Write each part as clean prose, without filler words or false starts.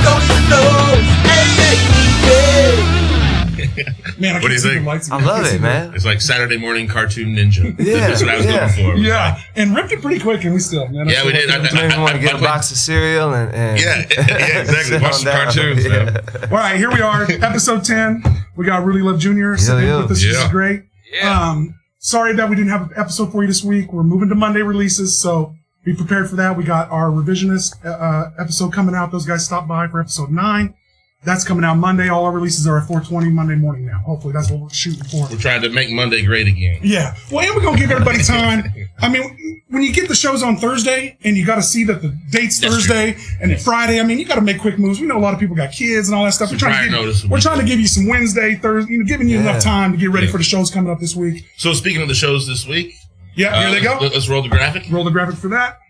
don't you know? Hey, Man, What do you think? I love it, man. It's like Saturday morning cartoon ninja. Yeah, That's what I was going for. Yeah, and ripped it pretty quick, and we still. Man, Yeah, we did. Maybe you want to get a box of cereal and Yeah, exactly. sit Watch on some down. cartoons, Yeah. man. All right, here we are, episode 10. We got Rudy Love Jr. sitting in with us. This is great. Yeah. Sorry that we didn't have an episode for you this week. We're moving to Monday releases, so be prepared for that. We got our revisionist episode coming out. Those guys stopped by for episode 9. That's coming out Monday. All our releases are at 4:20 Monday morning now. Hopefully, that's what we're shooting for. We're trying to make Monday great again. Yeah. Well, and we're going to give everybody time. I mean, when you get the shows on Thursday and you got to see that the date's Thursday and then Friday, I mean, you got to make quick moves. We know a lot of people got kids and all that stuff. We're trying to give you some Wednesday, Thursday, giving you enough time to get ready for the shows coming up this week. So speaking of the shows this week. Yeah, here they go. Let's roll the graphic. Roll the graphic for that.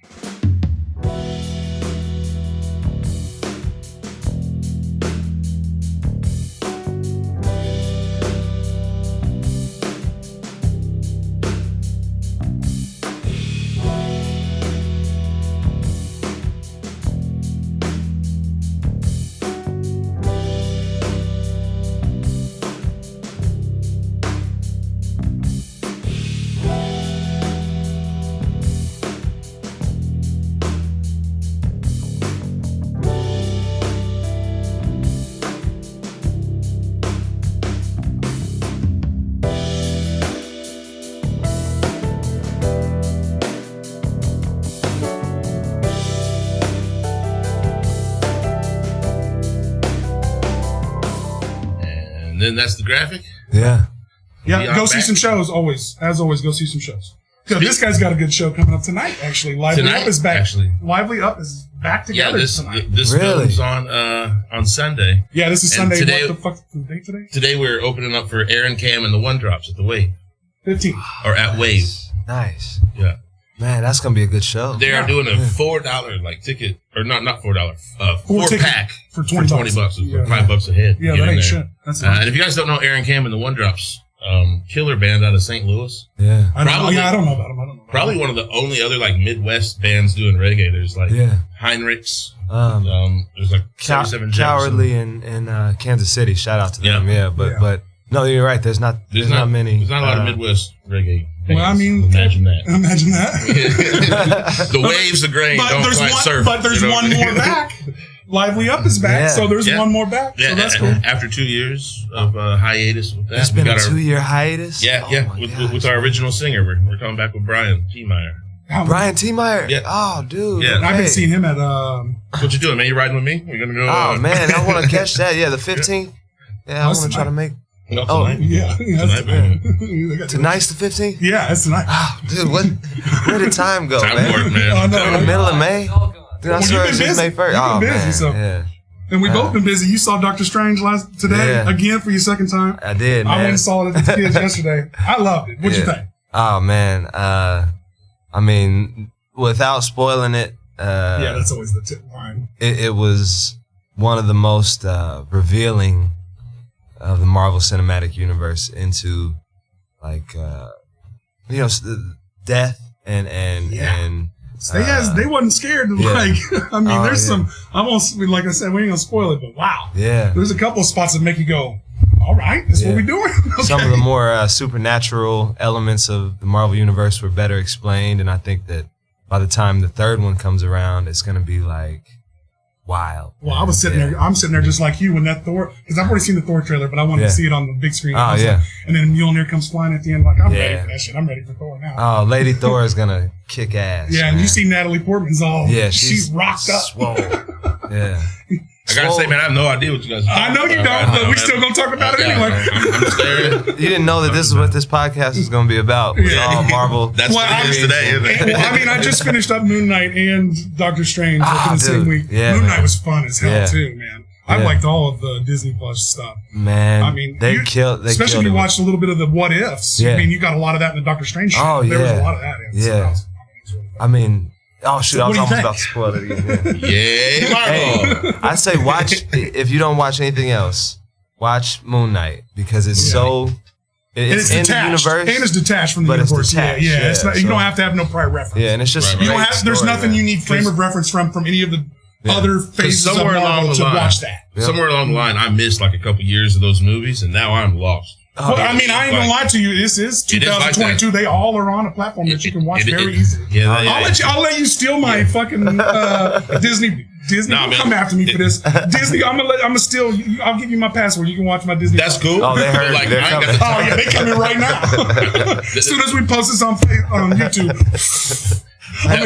And then that's the graphic. Yeah. Yeah, go see some shows, always. As always, go see some shows. This guy's got a good show coming up tonight, actually. Lively Up is back. Lively Up is back together tonight. This film's on Sunday. Yeah, this is Sunday. Today, what the fuck's the date today? Today we're opening up for Aaron Cam and the One Drops at the Wave. 15. Or at Wave. Nice. Yeah. Man, that's going to be a good show. They are doing a $4 ticket, or not $4, 4-pack for $20. $20. Yeah, $5 a head. Yeah, that ain't shit. That's and if you guys don't know Aaron Cam and the One Drops, killer band out of St. Louis. Yeah. I don't know about them. Probably one of the only other like Midwest bands doing reggae. There's like Heinrichs. There's like 77 Cowardly in Kansas City. Shout out to them. Yeah, but no, you're right. There's not many. There's not a lot of Midwest reggae bands. Well, I mean, imagine that. The waves of grain don't quite surf. But there's one more back. Lively Up is back, so there's one more back. Yeah, so that's cool. After 2 years of hiatus with that. It's been a 2-year hihiatus? Yeah. With our original singer. We're coming back with Brian T. Meyer. Brian T. Meyer? Yeah. Oh, dude. Yeah. I've been seeing him at... What you doing, man? You riding with me? We're going to go... Oh, man, I want to catch that. Yeah, the 15th. Yeah, I want to try to make... No, tonight. Tonight's the 15th? Yeah, it's tonight. Oh, dude, where did time go, man? Work, man. In the middle of May? Dude, I swear it's just May 1st. You've been busy, so... Yeah. And we both been busy. You saw Doctor Strange today again for your second time. I did, man. I went and saw it at the kids yesterday. I loved it. What'd you think? Oh, man. I mean, without spoiling it. That's always the tip line. It was one of the most revealing of the Marvel Cinematic Universe into, like, death and they wasn't scared. Like, I mean, there's some. Like I said, we ain't gonna spoil it, but wow, there's a couple of spots that make you go, all right, that's what we're doing. Okay. Some of the more supernatural elements of the Marvel Universe were better explained, and I think that by the time the third one comes around, it's gonna be like wild. Well, I was sitting there. I'm sitting there just like you when that Thor, because I've already seen the Thor trailer, but I wanted to see it on the big screen. Oh yeah. And then Mjolnir comes flying at the end. Like, I'm ready for that shit. I'm ready for Thor now. Oh, Lady Thor is gonna kick ass. Yeah, man. and you see Natalie Portman's all. Yeah, she's rocked up. Swole. Yeah. I gotta say, man, I have no idea what you guys are talking I know you don't, but we still gonna talk about it anyway. I'm scared. You didn't know that this is what this podcast is gonna be about. It's all Marvel. That's what it is today, isn't it? Well, I mean, I just finished up Moon Knight and Doctor Strange in the same week. Yeah, Moon Knight was fun as hell too, man. I liked all of the Disney Plus stuff. Man, I mean, especially if you watched a little bit of the What Ifs. Yeah. I mean, you got a lot of that in the Doctor Strange show. Oh, there was a lot of that in it. Yeah. I mean, oh shoot, I was almost about to spoil it again. Yeah, Marvel. Hey, I say watch, if you don't watch anything else, watch Moon Knight because it's so. It's in the universe, and it's detached from the but universe. It's detached, It's not, you don't have to have no prior reference. Yeah, and it's just there's nothing you need frame of reference from any of the other phases of Marvel to watch that. Somewhere along the line, I missed like a couple years of those movies, and now I'm lost. Well, I mean, I ain't gonna lie to you. This is 2022. They all are on a platform that you can watch very easily. Yeah, I'll let you steal my fucking Disney. Nah, come after me for this. Disney, I'll give you my password. You can watch my Disney. That's cool. Oh, they heard. Like, they coming right now. As soon as we post this on YouTube, I'm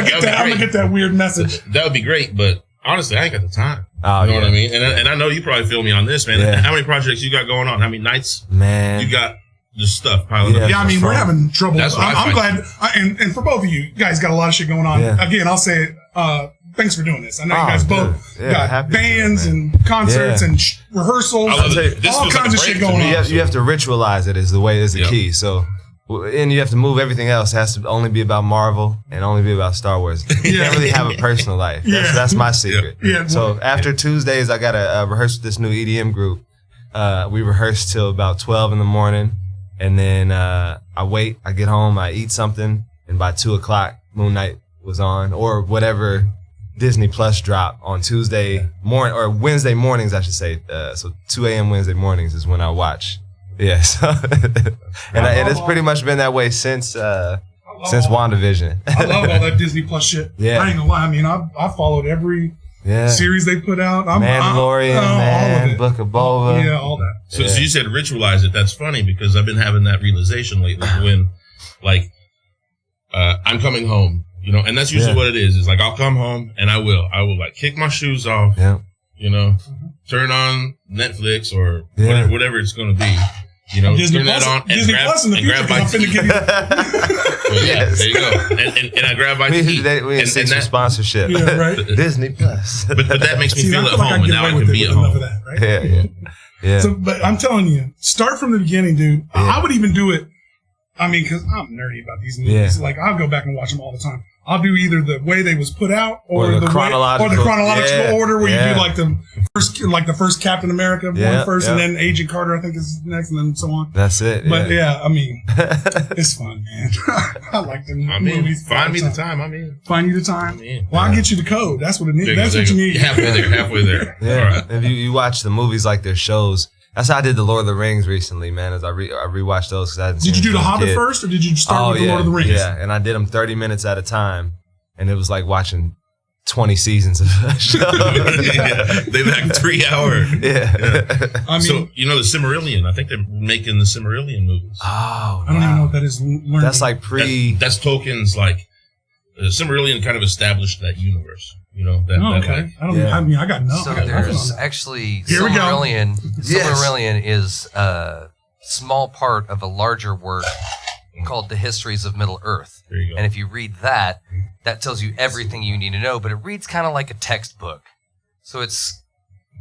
gonna get that weird message. That would be great, but honestly, I ain't got the time. Oh, you know what I mean? And I know you probably feel me on this, man. Yeah. How many projects you got going on? How many nights? Man. You got just stuff piling up. Yeah, I mean, we're having trouble. That's what I'm glad. And for both of you guys got a lot of shit going on. Yeah. Again, I'll say it. Thanks for doing this. I know you guys both got happy bands and concerts and rehearsals. All kinds of shit going on. You have to ritualize it is the key. So, and you have to move everything else. It has to only be about Marvel and only be about Star Wars. You can't really have a personal life. That's my secret. Yeah. So after Tuesdays, I got to rehearse with this new EDM group. We rehearse till about 12 in the morning. And then I wait. I get home. I eat something. And by 2 o'clock, Moon Knight was on. Or whatever Disney Plus drop on Tuesday morning. Or Wednesday mornings, I should say. So 2 a.m. Wednesday mornings is when I watch. Yeah, so and it's pretty much been that way since WandaVision. I love all that Disney Plus shit. Yeah. I ain't gonna lie. I mean, I followed every series they put out. Mandalorian, all of it. Book of Boba. Yeah, all that. So you said ritualize it. That's funny because I've been having that realization lately when, like, I'm coming home, you know, and that's usually what it is. It's like I'll come home and I will like kick my shoes off, you know, turn on Netflix or whatever it's going to be. You know, Disney turn Plus, that on Disney Plus in the future, grab my I'm finna give you. there you go. And I grab my tea. We need some sponsorship. Yeah, right. Disney Plus. But that makes me feel at like home, and now I can be at home. That, right? Yeah. So, but I'm telling you, start from the beginning, dude. I would even do it. I mean, because I'm nerdy about these movies. Like, I'll go back and watch them all the time. I'll do either the way they was put out or the chronological order where you do like the first Captain America one first and then Agent Carter I think is next and then so on. That's it. But I mean, it's fun, man. I like the movies. Find me the time. I'm in. Find you the time. Well, I'll get you the code. That's what it needs. That's what you need. Halfway there. Yeah. All right. If you watch the movies like their shows. That's how I did the Lord of the Rings recently, man. As I rewatched those. Did you do the Hobbit first, or did you start with the Lord of the Rings? Yeah, and I did them 30 minutes at a time, and it was like watching 20 seasons of a show. They like 3 hours. I mean, so you know the Silmarillion. I think they're making the Silmarillion movies. Oh, I don't even know what that is. That's like That's Tolkien's like. Silmarillion kind of established that universe. You know, okay. I mean, I got nothing. So there's actually Silmarillion. Silmarillion is a small part of a larger work called The Histories of Middle Earth. There you go. And if you read that tells you everything you need to know, but it reads kind of like a textbook. So it's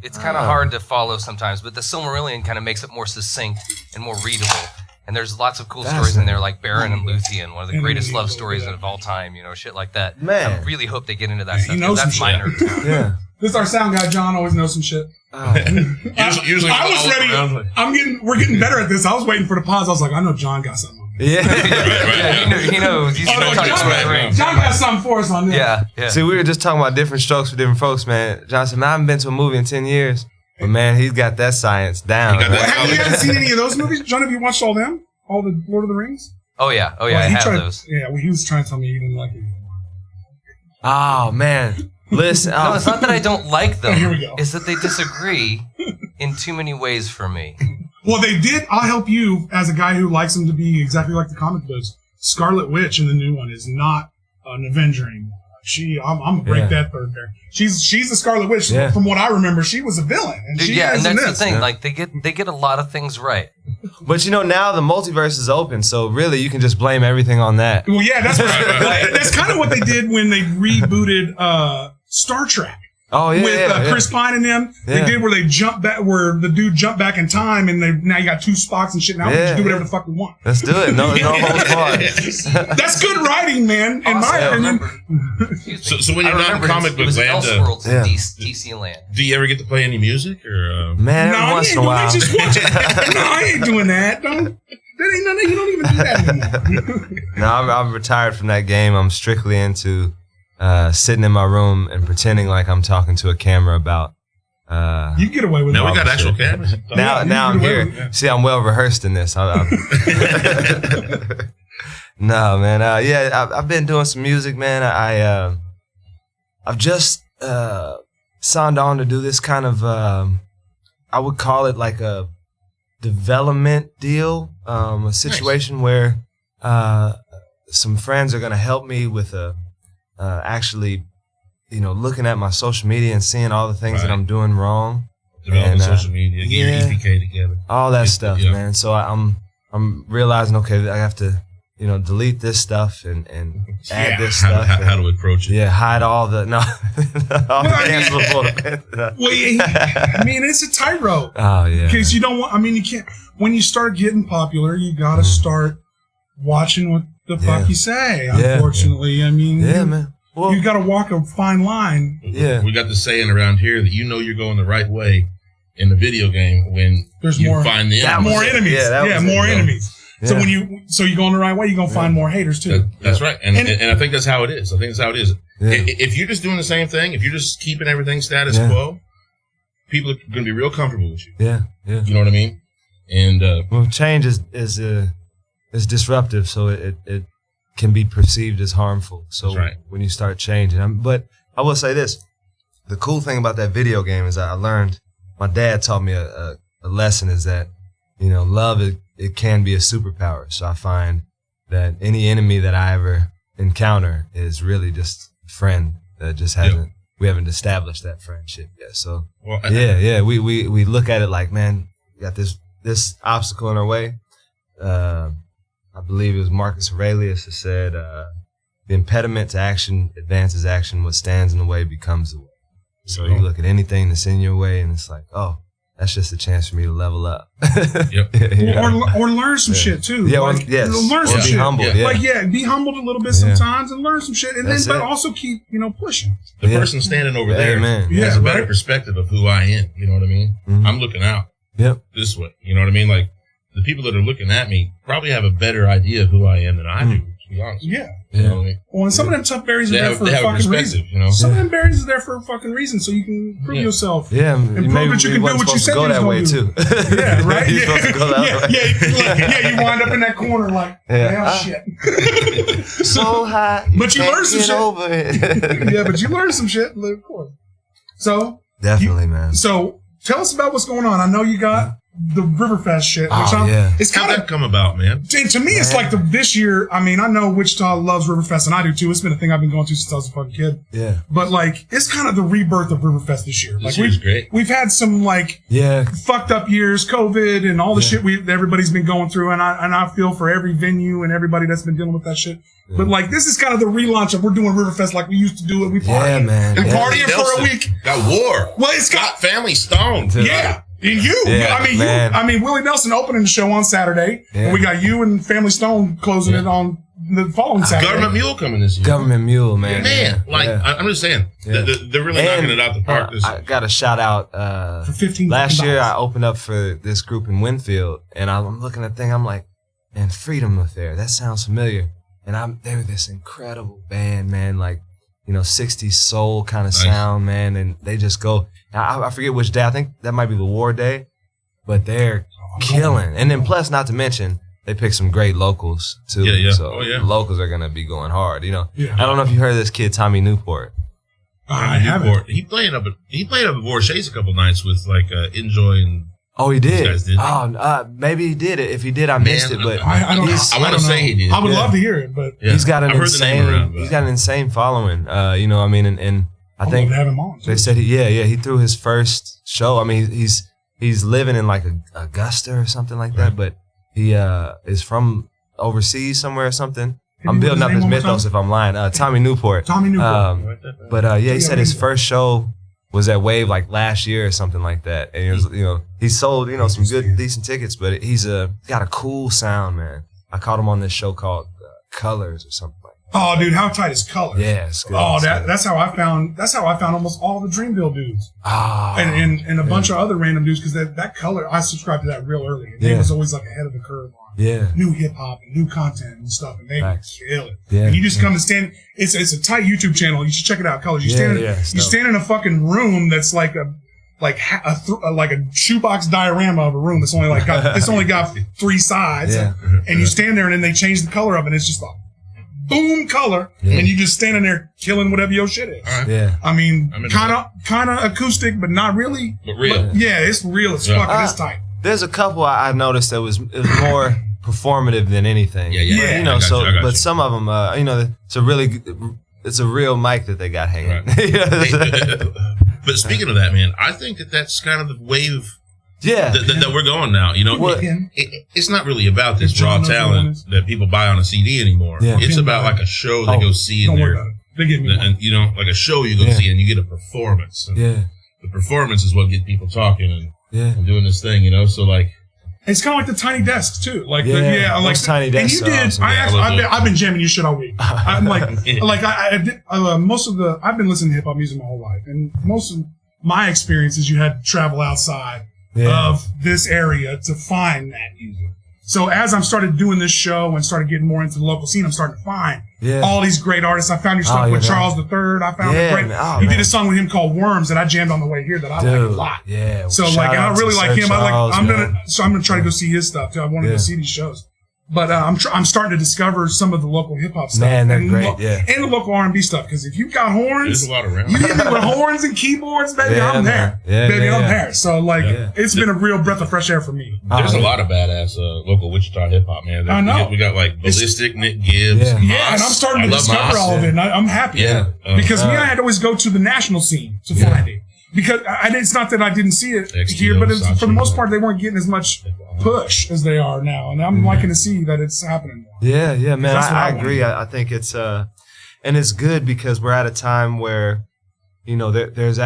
kind of hard to follow sometimes, but the Silmarillion kind of makes it more succinct and more readable. And there's lots of cool stories in there, like Beren and Luthien, one of the greatest love stories of all time, you know, shit like that. Man. I really hope they get into that stuff. That's my nerd. Yeah. This is our sound guy, John, always knows some shit. Usually I was ready. We're getting better at this. I was waiting for the pause. I was like, I know John got something. He knows. John got something for us on this. Yeah. See, we were just talking about different strokes for different folks, man. John said, man, I haven't been to a movie in 10 years. But, man, he's got that science down. You haven't seen any of those movies? John, have you watched all them? All the Lord of the Rings? Oh, yeah. I have those. Yeah, well, he was trying to tell me he didn't like it. Oh, man. Listen. No, it's not that I don't like them. Here we go. It's that they disagree in too many ways for me. Well, they did. I'll help you as a guy who likes them to be exactly like the comic books. Scarlet Witch in the new one is not an Avenger anymore. I'm gonna break that third there. She's the Scarlet Witch. Yeah. From what I remember, she was a villain. And Dude, and that's the thing. Like they get a lot of things right. But you know, now the multiverse is open, so really you can just blame everything on that. Well, yeah, that's kind of what they did when they rebooted Star Trek. Oh yeah, with Chris Pine and them, they did where they jump back, where the dude jumped back in time, and now you got two Spocks and shit. Now we just do whatever the fuck we want. Let's do it. No holds barred. That's good writing, man. In my opinion. So when you're not in comic book land, DC land. Do you ever get to play any music or? Man, every once in a while. No, I ain't doing that. That ain't nothing. You don't even do that anymore. No, I'm retired from that game. I'm strictly into sitting in my room and pretending like I'm talking to a camera about. You get away with it. Now we got actual cameras. Now I'm here. See, I'm well rehearsed in this. No, man. I've been doing some music, man. I've just signed on to do this kind of, I would call it like a development deal, a situation where some friends are going to help me with actually, looking at my social media and seeing all the things that I'm doing wrong. Developing social media, get your EPK together. All that stuff, man. So I'm realizing, okay, I have to, delete this stuff and add this stuff. How to approach it. Yeah, hide all the, it's a tightrope. Oh, yeah. Because you don't want, you can't, when you start getting popular, you got to start watching what the fuck you say, unfortunately. Man. Well, you got to walk a fine line. Yeah. We got the saying around here that you're going the right way in the video game when you find the enemies. More enemies. More enemies. Yeah. So you're going the right way, you're going to find more haters too. That's right. And I think that's how it is. Yeah. If you're just doing the same thing, if you're just keeping everything status quo, people are going to be real comfortable with you. Yeah. You know what I mean? And change is disruptive, so it can be perceived as harmful. So when you start changing, but I will say this: the cool thing about that video game is I learned. My dad taught me a lesson is that love it can be a superpower. So I find that any enemy that I ever encounter is really just a friend that just we haven't established that friendship yet. So we look at it like, man, we got this obstacle in our way. I believe it was Marcus Aurelius who said, the impediment to action advances action. What stands in the way becomes the way. So you look at anything that's in your way and it's like, oh, that's just a chance for me to level up. Or learn some shit too. Yeah, learn some shit. Humbled. Yeah. Be humbled a little bit sometimes and learn some shit, and but also keep pushing. The person standing over there has a better perspective of who I am. You know what I mean? Mm-hmm. I'm looking out this way. You know what I mean? Like the people that are looking at me probably have a better idea of who I am than I do. To be honest. Yeah. You know what I mean? Well, and some of them tough berries are there for a fucking reason. Some of them berries are there for a fucking reason, so you can prove yourself. Yeah, and prove that you can do what you said you was going to do. Yeah, right. You're supposed to go that way. You wind up in that corner like, shit. So high, but you learn some shit. Over it. Yeah, but you learn some shit. Of course. So definitely, man. So tell us about what's going on. I know you got the Riverfest shit. It's kind of come about, man. To me, it's like this year. I know Wichita loves Riverfest, and I do too. It's been a thing I've been going to since I was a fucking kid. Yeah. But it's kind of the rebirth of Riverfest this year. This year's great. We've had some fucked up years, COVID, and all the shit everybody's been going through, and I feel for every venue and everybody that's been dealing with that shit. Yeah. But this is kind of the relaunch of we're doing Riverfest like we used to do it. We party and partying for a week. Got war. Well, it's got family stoned. Yeah. Willie Nelson opening the show on Saturday, and we got you and Family Stone closing it on the following Saturday. Government Mule coming this year. Government Mule, man. I'm just saying, they're really knocking it out the park this year. I got a shout out. For 15 last year, I opened up for this group in Winfield, and I'm looking at the thing, I'm like, man, Freedom Affair, that sounds familiar. And they were this incredible band, man, 60s soul kind of sound, man, and they just go. I forget which day. I think that might be the War Day, but they're killing. And then plus, not to mention, they pick some great locals too. Yeah. So the locals are gonna be going hard. I don't know if you heard of this kid Tommy Newport. I haven't. He played up at Vorshay's a couple nights with Enjoy and. Oh, he did. Guys did. Maybe he did it. If he did, I missed it. But I want to say he did. I would love to hear it, but he's got an insane following. And I think have him on, they said he threw his first show. He's living in Augusta or something like that, but he is from overseas somewhere or something. I'm building up his mythos if I'm lying. Tommy Newport. But he said his first show was at Wave last year or something like that, and it was he sold some good decent tickets, but he's got a cool sound, man. I caught him on this show called Colors or something like that. Oh, dude, how tight is Colors? Yeah, it's good. Oh, that's how I found almost all the Dreamville dudes. And a bunch of other random dudes because that Color I subscribed to that real early. And he was always ahead of the curve on new hip hop and new content and stuff, and they kill it. Yeah. And you just come to stand. It's a tight YouTube channel. You should check it out, Colors. You stand in a fucking room that's like a shoebox diorama of a room. It's only got 3 sides, and you stand there, and then they change the color of it. And it's just like boom color, and you just standing there killing whatever your shit is. Right. Yeah, I mean, kind of acoustic, but not really. But real. But yeah, it's real as fuck. It's tight. There's a couple I noticed that was more performative than anything. Yeah. You know, but some of them, you know, it's a real mic that they got hanging. Right. But speaking of that, man, I think that's kind of the wave. That we're going now. You know, it's not really about this raw talent that people buy on a CD anymore. Yeah. It's about like a show they go see in there. And you know, like a show you go see and you get a performance. And the performance is what gets people talking and doing this thing, you know. So like, it's kind of like the Tiny Desk too. Like Tiny Desk. And you did. Awesome. I've been jamming your shit all week. I'm I did most of the. I've been listening to hip hop music my whole life, and most of my experiences you had to travel outside of this area to find that music. So as I'm started doing this show and started getting more into the local scene, I'm starting to find all these great artists. I found your stuff with Charles III. I found you did a song with him called Worms that I jammed on the way here that I like a lot. Yeah. So like, and I really like him. I'm gonna try to go see his stuff too. I wanted to see these shows. But I'm starting to discover some of the local hip hop stuff. Man, they're great, and the local R&B stuff. Because if you've got horns, there's a lot around. You hit me with horns and keyboards, baby, I'm there. I'm there. So like, it's been a real breath of fresh air for me. There's a lot of badass local Wichita hip hop, man. I know. We got like Ballistic, Nick Gibbs, and I'm starting to discover all of it, and I'm happy. Because me, I had to always go to the national scene to find it. Because it's not that I didn't see it here, but for the most part, they weren't getting as much push as they are now, and I'm liking to see that it's happening more. Yeah, man, I agree. I think it's and it's good because we're at a time where, you know, there's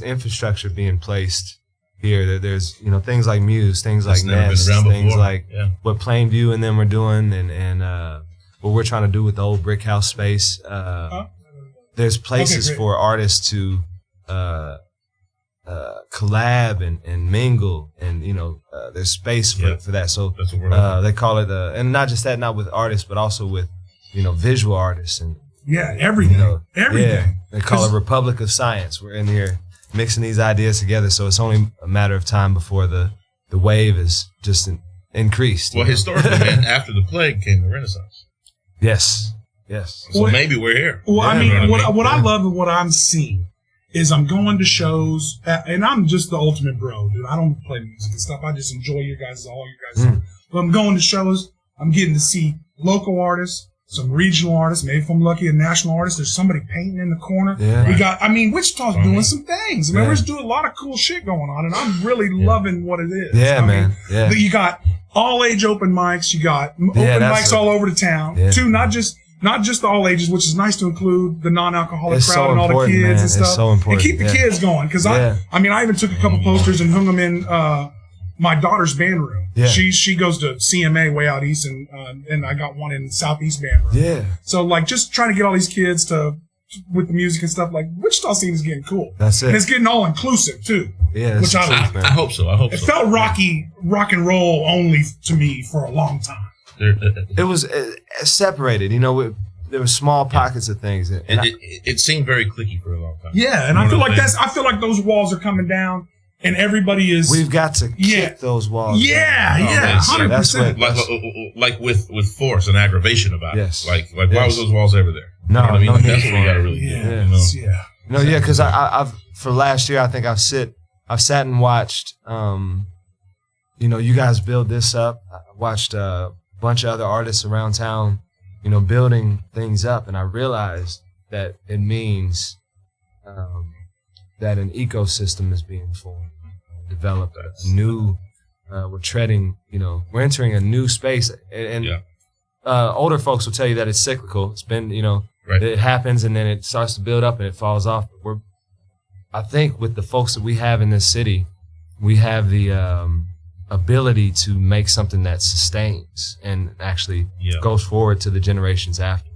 infrastructure being placed here. There's, you know, things like Muse, things like Nest, things like what Plainview and them are doing, and what we're trying to do with the old brick house space. There's places for artists to collab and mingle, and you know, there's space for that. So they call it and not just that, not with artists, but also with, you know, visual artists and everything. You know, everything. They call it Republic of Science. We're in here mixing these ideas together, so it's only a matter of time before the wave is just increased. Well, historically, man, after the plague came the Renaissance. Yes. So maybe we're here. Well, I mean, what I love and what I'm seeing is I'm going to shows, and I'm just the ultimate bro, dude. I don't play music and stuff. I just enjoy you guys, all you guys. But I'm going to shows. I'm getting to see local artists, some regional artists, maybe if I'm lucky, a national artist. There's somebody painting in the corner. We got, Wichita's doing some things. There's doing a lot of cool shit going on, and I'm really loving what it is. You got all age open mics. You got open mics all over the town. Too, not just the all ages, which is nice to include the non-alcoholic crowd and all the kids and stuff. It's so important. And keep the kids going. Because I even took a couple posters and hung them in my daughter's band room. She goes to CMA way out east, and I got one in Southeast band room. So like, just trying to get all these kids with the music and stuff. Like, Wichita scene is getting cool. That's it. And it's getting all inclusive too. Which I like. I hope so. It felt rock and roll only to me for a long time. It was separated, you know. There were small pockets of things, and it seemed very cliquey for a long time. Yeah, and I feel like those walls are coming down, and everybody is. We've got to kick those walls. 100%. Like with force and aggravation about it. Like why was those walls ever there? No, you know what I mean? That's what we got to really do. Because I've for last year I think I've sat and watched. You know, you guys build this up. I watched bunch of other artists around town, you know, building things up, and I realized that it means that an ecosystem is being formed, developed. We're entering a new space, and older folks will tell you that it's cyclical. It's been, you know, it happens and then it starts to build up and it falls off. I think with the folks that we have in this city, we have the ability to make something that sustains and actually goes forward to the generations after.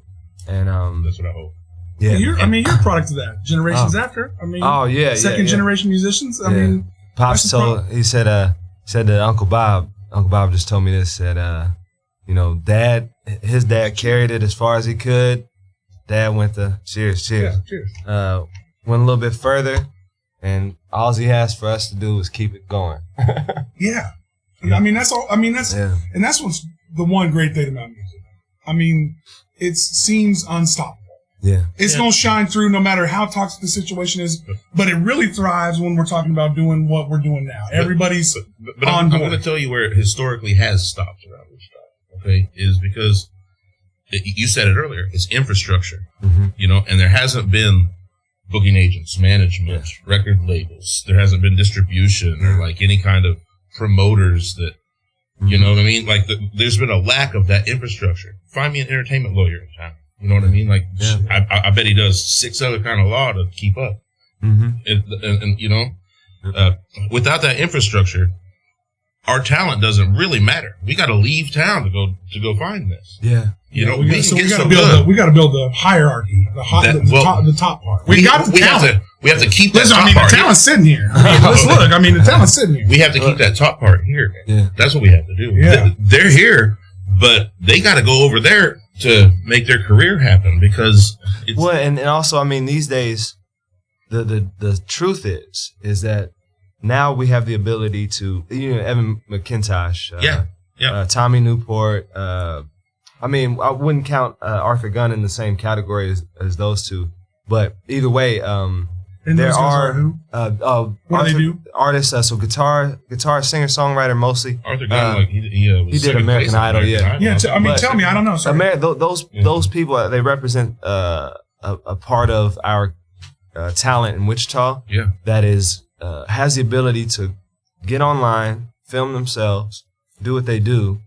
And that's what I hope. Yeah, you're a product of that. Generations after. Second generation musicians. Pops he said to Uncle Bob, Uncle Bob just told me this, that, you know, his dad carried it as far as he could. Dad went to, cheers. Yeah, cheers. Went a little bit further, and all he asked for us to do was keep it going. Yeah. I mean, that's all. I mean, and that's what's the one great thing about music. I mean, it seems unstoppable. Yeah. It's going to shine through no matter how toxic the situation is, but it really thrives when we're talking about doing what we're doing now. Everybody's but I'm going to tell you where it historically has stopped around this stuff, okay, is because you said it earlier, it's infrastructure, you know, and there hasn't been booking agents, management, record labels. There hasn't been distribution or like any kind of promoters that, you know what I mean? Like there's been a lack of that infrastructure. Find me an entertainment lawyer in town. You know what I mean? Like, I bet he does 6 other kind of law to keep up. And you know, without that infrastructure, our talent doesn't really matter. We got to leave town to go find this. Yeah. You know, we got to build the hierarchy, the top part. We have to keep that top part. I mean, the talent's sitting here. Let's look. I mean, the talent's sitting here. We have to keep that top part here. Yeah. That's what we have to do. Yeah. They're here, but they got to go over there to make their career happen because it's... Well, and also, I mean, these days, the truth is that now we have the ability to, you know, Evan McIntosh, Tommy Newport, I mean, I wouldn't count Arthur Gunn in the same category as those two, but either way, there are artists, so guitar, singer, songwriter mostly. Arthur Gunn, he did American Idol, yeah. Tell me, I don't know. Sorry. Those people, they represent a part of our talent in Wichita. Yeah, that is has the ability to get online, film themselves, do what they do,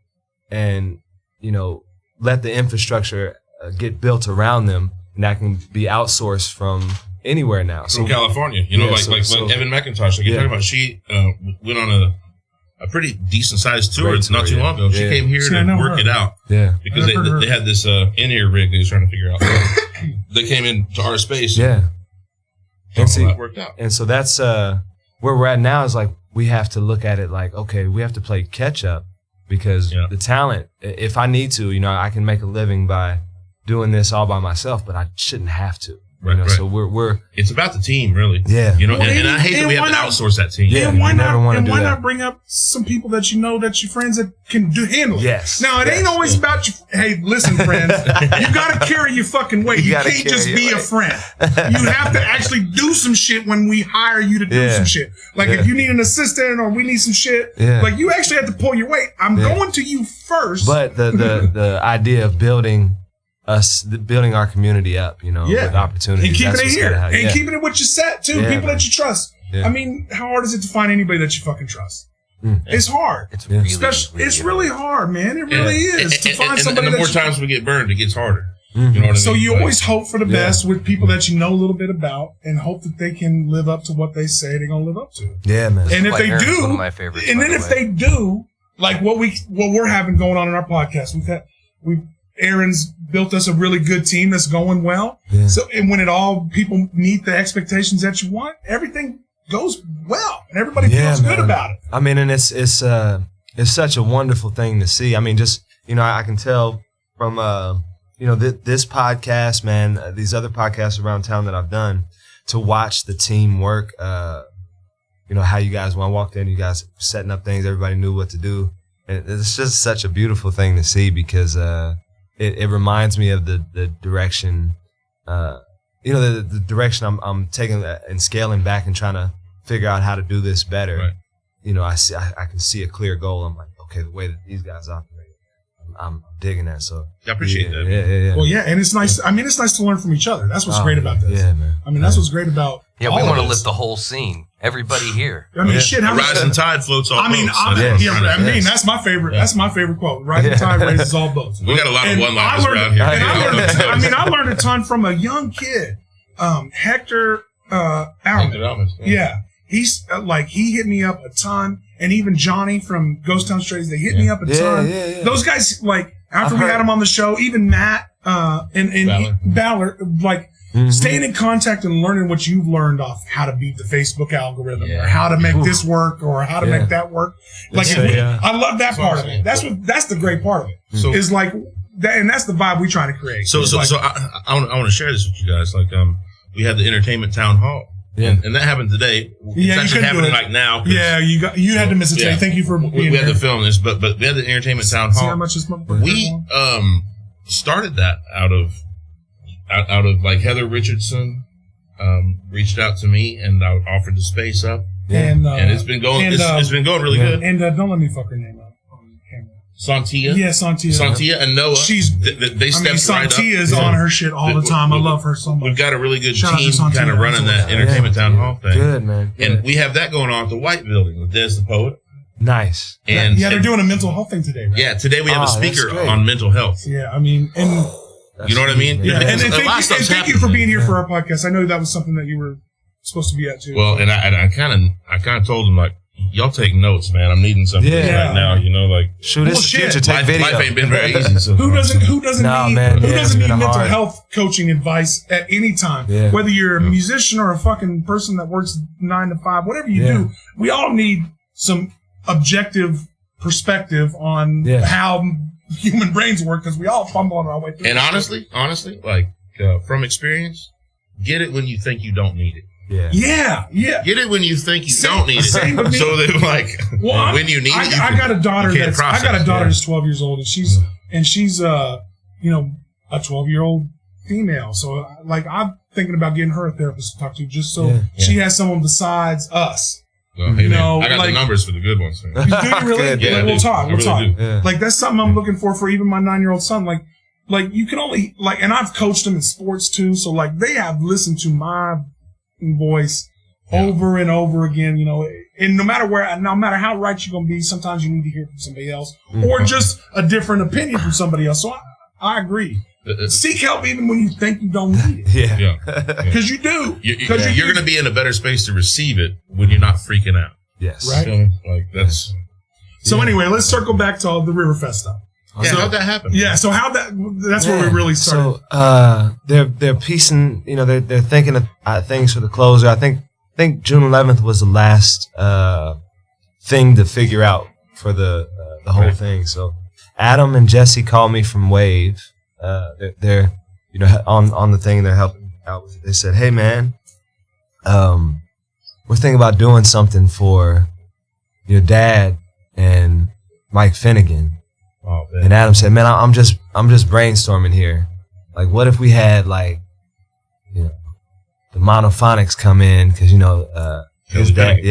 and you know, let the infrastructure get built around them, and that can be outsourced from anywhere now. From California, you know, like Evan McIntosh, like you're talking about, she went on a pretty decent sized tour not too long ago. She came here to work it out. Yeah. Because they had this in-ear rig they was trying to figure out. They came into our space. Yeah. And see, that worked out. And so that's where we're at now is like we have to look at it like, okay, we have to play catch up because the talent, if I need to, you know, I can make a living by doing this all by myself, but I shouldn't have to. Right, you know, so we're it's about the team, really. Yeah. You know, and I hate that we have to outsource that team. Yeah. And why not bring up some people that you know that your friends that can handle it? Yes. Now it ain't always about you. Hey, listen, friends, you got to carry your fucking weight. You can't just be a friend. You have to actually do some shit when we hire you to do some shit. Like if you need an assistant or we need some shit, like you actually have to pull your weight. I'm going to you first. But the idea of building our community up, you know, with opportunities. And keeping it here. And keeping it with your set, too. People that you trust. Yeah. I mean, how hard is it to find anybody that you fucking trust? It's hard. It's really, it's really hard, man. It really is. To find somebody and the more times we get burned, it gets harder. You know what I mean? So you always hope for the best with people that you know a little bit about and hope that they can live up to what they say they're going to live up to. Yeah, man. And if they do, one of my favorites, and then if they do, like what we're having going on in our podcast, Aaron's built us a really good team that's going well. Yeah. So, and when people meet the expectations that you want, everything goes well, and everybody feels good about it. I mean, and it's such a wonderful thing to see. I mean, just you know, I can tell from you know this podcast, man, these other podcasts around town that I've done, to watch the team work. You know how you guys, when I walked in, you guys setting up things, everybody knew what to do, and it's just such a beautiful thing to see because. It reminds me of the direction, you know, the direction I'm taking and scaling back and trying to figure out how to do this better. Right. You know, I can see a clear goal. I'm like, okay, the way that these guys operate, I'm digging that. So I appreciate that. Yeah. Well, yeah, and it's nice. I mean, it's nice to learn from each other. That's what's great about this. Yeah, man. I mean, that's what's great about. Yeah, we want to lift the whole scene. Everybody here. I mean, shit. How rising tide floats all boats. I mean, that's my favorite. That's my favorite quote. Rising tide raises all boats. We got a lot of one-liners around here. And I learned a ton from a young kid, Hector Alman. Yeah, he's he hit me up a ton, and even Johnny from Ghost Town Strays, they hit me up a ton. Yeah. Those guys, like after we had them on the show, even Matt and Ballard, like. staying in contact and learning what you've learned off how to beat the Facebook algorithm or how to make this work or how to make that work. Like, I love that part of it. That's the great part of it. So is like that, and that's the vibe we try to create. So I want to share this with you guys. Like, we had the entertainment town hall. Yeah. And that happened today. It's actually happening like now. Yeah, you had to miss it today. Thank you for being We had to film this, but we had the entertainment town hall. See how much this we started that out of like Heather Richardson reached out to me and I offered the space up. And it's been going it's been going really good. And don't let me fuck her name up on camera. Santia? Yeah, Santia. Santia and Noah. They stepped right up. Santia is on her shit all the time. I love her so much. We've got a really good team kind of running that entertainment town hall thing. Good, man. Good. And we have that going on at the White Building with Des the Poet. Nice. And they're doing a mental health thing today, right? Yeah, today we have a speaker on mental health. Yeah, I mean, and you know what I mean? Yeah, and thank you for being here for our podcast. I know that was something that you were supposed to be at too. Well, and I kind of told them like, y'all take notes, man. I'm needing something right now. You know, like shoot this future, take video. Life ain't been very easy. So who doesn't need mental health coaching advice at any time? Yeah. Whether you're a musician or a fucking person that works 9 to 5, whatever you do, we all need some objective perspective on how human brains work because we all fumble on our way through. And honestly, like from experience, get it when you think you don't need it. Yeah. Get it when you think you don't need it. So that like when you need it. I got a daughter that's 12 years old, and she's a 12-year-old female. So like I'm thinking about getting her a therapist to talk to, just so she has someone besides us. Well, hey, I got the numbers for the good ones. Do you really? Yeah, we'll talk. We'll talk. Yeah. Like that's something I'm looking for even my 9-year-old son. Like you can only and I've coached them in sports too. So like they have listened to my voice over and over again, and no matter how right you're going to be, sometimes you need to hear from somebody else or just a different opinion from somebody else. So I agree. Seek help even when you think you don't need it. Yeah. Because you do. You're going to be in a better space to receive it when you're not freaking out. Yes. Right? Like that's. So anyway, let's circle back to all the Riverfest stuff. Yeah, how'd that happen? Yeah, so that's where we really started. So they're piecing, they're thinking of things for the closer. I think June 11th was the last thing to figure out for the whole thing. So Adam and Jesse called me from Wave. They're on the thing they're helping out with it. They said, "Hey man, we're thinking about doing something for your dad and Mike Finnegan." Oh, and Adam said, "Man, I'm just brainstorming here. Like, what if we had the Monophonics come in because his dad,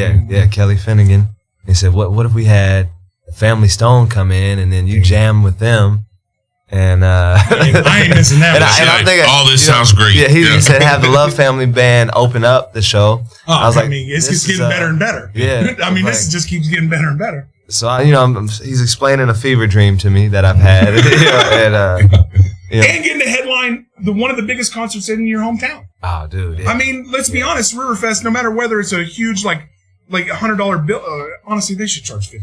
Kelly Finnegan. He said, what if we had Family Stone come in and then you jam with them?" And I ain't missing that. And I'm thinking, all this sounds great. Yeah, he said have the Love Family Band open up the show. I was it's just getting better and better. Yeah, this just keeps getting better and better. So he's explaining a fever dream to me that I've had, and getting the headline, one of the biggest concerts in your hometown. Oh, dude! Yeah. I mean, let's be honest, Riverfest. No matter whether it's a huge like $100 bill, honestly, they should charge $50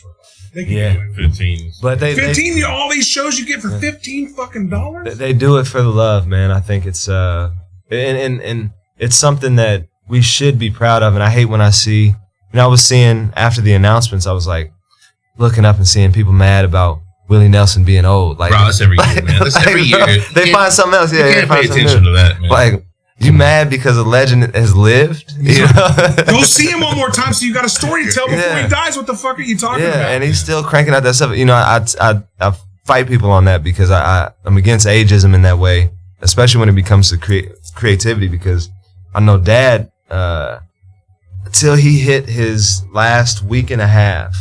for it. They can do it. 15. But 15. All these shows you get for $15. They do it for the love, man. I think it's and it's something that we should be proud of. And I hate when I see. I was seeing after the announcements, I was like looking up and seeing people mad about Willie Nelson being old. Like, bro, that's every year, man. That's every year. They find something else. Yeah, you can't pay attention to that, man. Like, you mad because a legend has lived? Go see him one more time so you got a story to tell before he dies. What the fuck are you talking about? Yeah, and he's still cranking out that stuff. I fight people on that because I'm against ageism in that way, especially when it becomes to creativity. Because I know Dad. Until he hit his last week and a half,